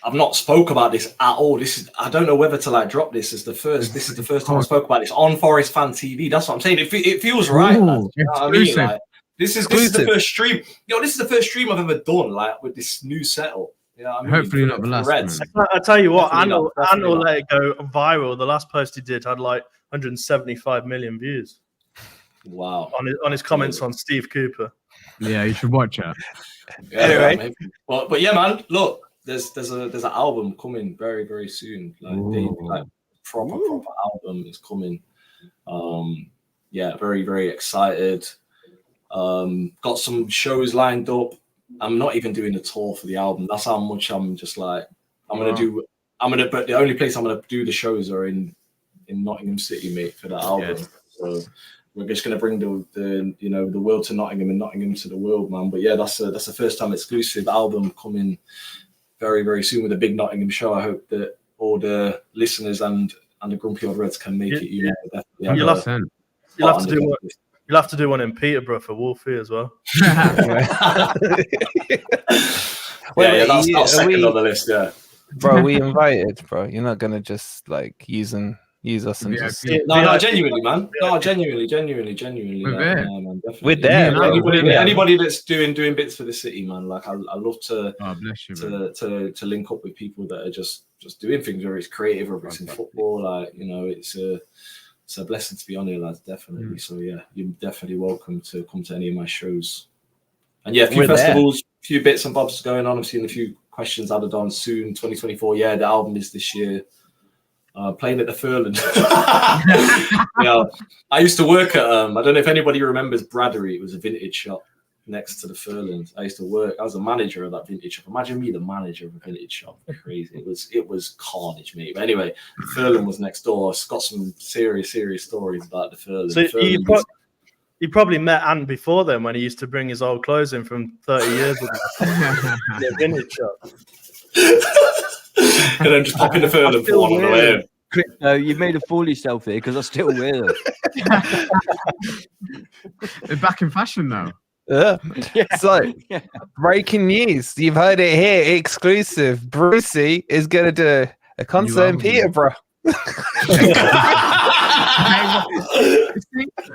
Speaker 5: I've not spoke about this at all. I don't know whether to like drop this as the first. This is the first time I spoke about this on Forest Fan TV. That's what I'm saying. It feels right.
Speaker 4: Ooh,
Speaker 5: you know what I mean? Like, this is the first stream. This is the first stream I've ever done, like with this new setup. You know what I mean?
Speaker 4: Hopefully not the last.
Speaker 3: I tell you what, Anil let it go viral. The last post he did had like 175 million views.
Speaker 5: Wow!
Speaker 3: On his comments on Steve Cooper.
Speaker 4: Yeah, you should watch it.
Speaker 5: Yeah, anyway, but yeah, man. Look. There's an album coming very, very soon. Like proper album is coming. Very, very excited. Got some shows lined up. I'm not even doing a tour for the album. That's how much I'm just like but the only place I'm gonna do the shows are in Nottingham City, mate, for that album. Yeah. So we're just gonna bring the world to Nottingham and Nottingham to the world, man. But yeah, that's the first time exclusive album coming very, very soon with a big Nottingham show. I hope that all the listeners and the Grumpy Old Reds can make it. You'll
Speaker 3: have to do one in Peterborough for Wolfie as well.
Speaker 5: That's second on the list. Yeah,
Speaker 1: bro, we invited, bro. You're not gonna just like use us and just.
Speaker 5: No, genuinely, man. No, genuinely. Man,
Speaker 1: we're there.
Speaker 5: Anybody that's doing bits for the city, man. Like I love to to link up with people that are just doing things, whether it's creative or it's in football. Like it's a blessing to be on here, lads. Definitely. So yeah, you're definitely welcome to come to any of my shows. And yeah, a few festivals, a few bits and bobs going on. I'm seeing a few questions added on soon. 2024. Yeah, the album is this year. Playing at the Furland. I used to work at I don't know if anybody remembers Bradbury. It was a vintage shop next to the Furland. I was a manager of that vintage shop. Imagine me, the manager of a vintage shop. Crazy. It was carnage, mate. But anyway, Furland was next door. It's got some serious stories about the Furland.
Speaker 3: So you probably met Ant before then when he used to bring his old clothes in from 30 years ago. The vintage shop.
Speaker 5: And then just pop in the Furland for one on the way in.
Speaker 2: You've made a fool of yourself here because I still wear them.
Speaker 4: They're back in fashion now.
Speaker 1: Yeah. So, breaking news. You've heard it here. Exclusive. Brucey is going to do a concert in Peterborough.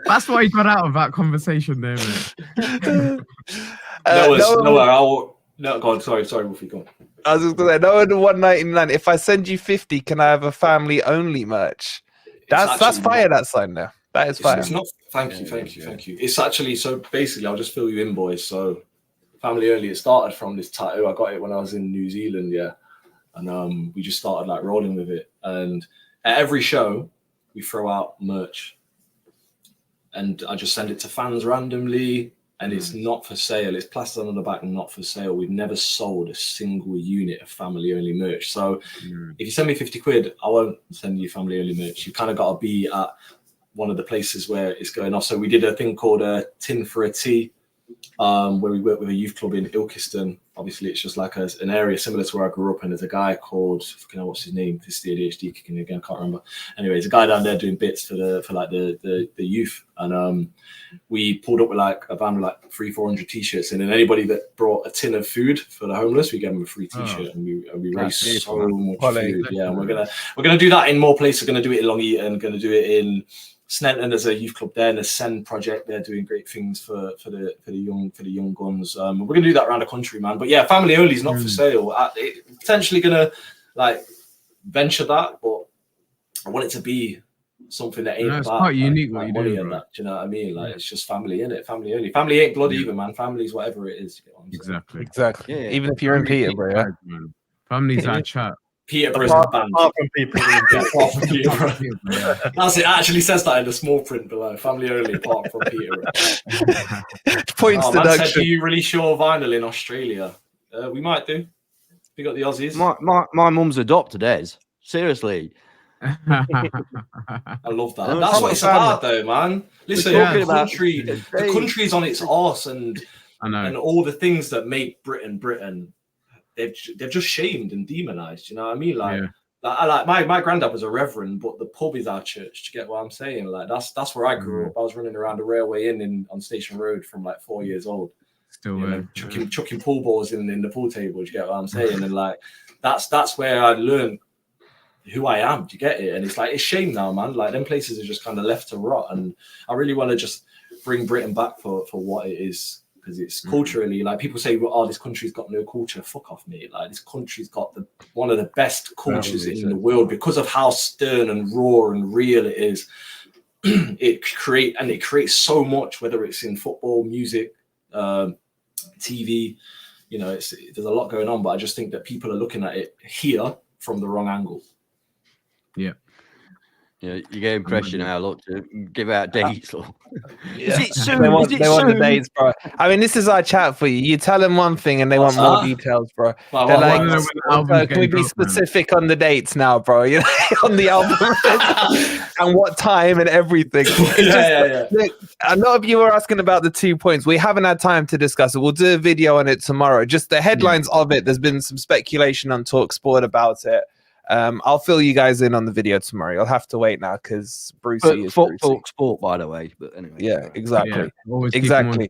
Speaker 4: That's what he got out of that conversation there, mate.
Speaker 5: No, go on. Sorry, Wolfie, go on.
Speaker 1: I was just going to say, no one 199. If I send you 50, can I have a family only merch? That's fire. That sign there. That is fire.
Speaker 5: It's not. Thank you. It's actually so. Basically, I'll just fill you in, boys. So family only. It started from this tattoo. I got it when I was in New Zealand, and we just started like rolling with it. And at every show, we throw out merch, and I just send it to fans randomly. And it's not for sale. It's plastered on the back and not for sale. We've never sold a single unit of family only merch. So if you send me 50 quid, I won't send you family only merch. You kind of got to be at one of the places where it's going off. So we did a thing called a tin for a tea, where we worked with a youth club in Ilkeston. Obviously, it's just like an area similar to where I grew up. And there's a guy called, what's his name? This is the ADHD kicking again. Can't remember. Anyway, there's a guy down there doing bits for the youth. And we pulled up with like a van with like 300-400 t-shirts, and then anybody that brought a tin of food for the homeless, we gave them a free t-shirt, and we raised so much food. Yeah, and we're gonna do that in more places. We're gonna do it in Long Eaton. Gonna do it in Snelton. There's a youth club there, and the Send project. They're doing great things for the young guns. We're gonna do that around the country, man. But yeah, family only is not for sale. Potentially gonna like venture that, but I want it to be something that ain't
Speaker 4: it's
Speaker 5: about
Speaker 4: quite unique what
Speaker 5: like
Speaker 4: you
Speaker 5: money
Speaker 4: do,
Speaker 5: and
Speaker 4: bro.
Speaker 5: that. Do you know what I mean? Like it's just family in it, family only. Family ain't blood either, man. Family's whatever it is. You know what I'm saying?
Speaker 4: Exactly.
Speaker 1: Yeah. Even if you're in Peterborough,
Speaker 4: Family's our chat.
Speaker 5: Peterborough's
Speaker 3: Apart
Speaker 5: banned.
Speaker 3: from people.
Speaker 5: Apart from Peterborough. That's it. Actually says that in the small print below. Family only, apart from Peterborough.
Speaker 1: points
Speaker 5: Man said,
Speaker 1: deduction.
Speaker 5: do you release your vinyl in Australia? We might do. We got the Aussies.
Speaker 2: My mum's adopted Ez. Seriously.
Speaker 5: I love that. That's what it's about, though, man. Listen, the country's on its arse, and all the things that make Britain, they've just shamed and demonized. You know what I mean? Like my granddad was a reverend, but the pub is our church. Do you get what I'm saying? Like that's where I grew up. I was running around the Railway Inn on Station Road from like 4 years old. Still chucking pool balls in the pool table. Do you get what I'm saying? And like that's where I learned who I am. Do you get it? And it's like it's shame now, man. Like them places are just kind of left to rot. And I really want to just bring Britain back for what it is, because it's culturally, like people say, well, this country's got no culture. Fuck off, mate. Like this country's got one of the best cultures in the world because of how stern and raw and real it is. It creates so much, whether it's in football, music, TV. You know, there's a lot going on, but I just think that people are looking at it here from the wrong angle.
Speaker 4: Yeah.
Speaker 2: Yeah, you get impression how I look to give out dates.
Speaker 1: Is it soon? They want the dates, bro. I mean, this is our chat for you. You tell them one thing and they want more details, bro. They're like, can we be specific on the dates now, bro? You know, on the album and what time and everything. Look, a lot of you were asking about the 2 points. We haven't had time to discuss it. We'll do a video on it tomorrow. Just the headlines of it. There's been some speculation on TalkSport about it. I'll fill you guys in on the video tomorrow. You'll have to wait now because Brucey is
Speaker 2: Talk Sport, by the way. But anyway,
Speaker 1: yeah, exactly,
Speaker 4: exactly.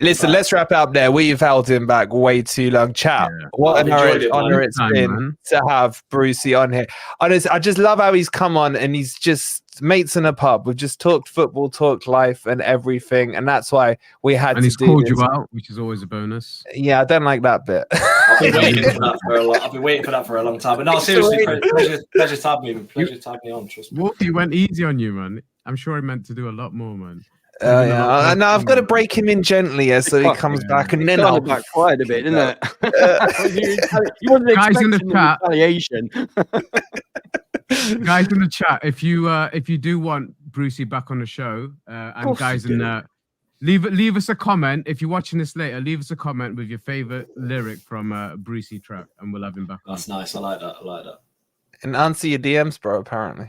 Speaker 1: Listen, let's wrap up there. We've held him back way too long. Chat. What an honor it's been to have Brucey on here. Honestly, I just love how he's come on and he's just mates in a pub. We've just talked football, talked life and everything. And that's why we had to do this. And he's called you out,
Speaker 4: which is always a bonus.
Speaker 1: Yeah, I don't like that bit.
Speaker 5: I've been waiting for that for a long time. But no, seriously, pleasure to have me. Pleasure to have me on. Trust me.
Speaker 4: Wolfie went easy on you, man. I'm sure he meant to do a lot more, man.
Speaker 1: Yeah, no, I've got to break him in gently so he comes back, and then I'll
Speaker 2: back quite a bit, isn't it? You wasn't expecting the retaliation.
Speaker 4: Guys in the chat, if you do want Brucey back on the show, and guys in leave us a comment. If you're watching this later, leave us a comment with your favorite lyric from a Brucey track, and we'll have him back.
Speaker 5: That's nice. I like that.
Speaker 1: And answer your DMs, bro. Apparently.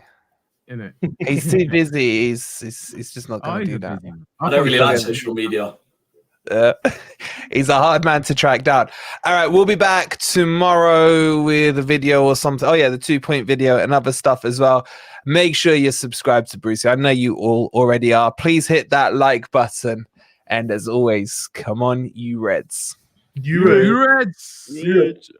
Speaker 1: He's too busy. He's just not going to do that.
Speaker 5: I don't really like social media.
Speaker 1: He's a hard man to track down. All right, we'll be back tomorrow with a video or something. Oh yeah, the 2-point video and other stuff as well. Make sure you're subscribed to Brucey. I know you all already are. Please hit that like button. And as always, come on, you Reds.
Speaker 4: You Reds.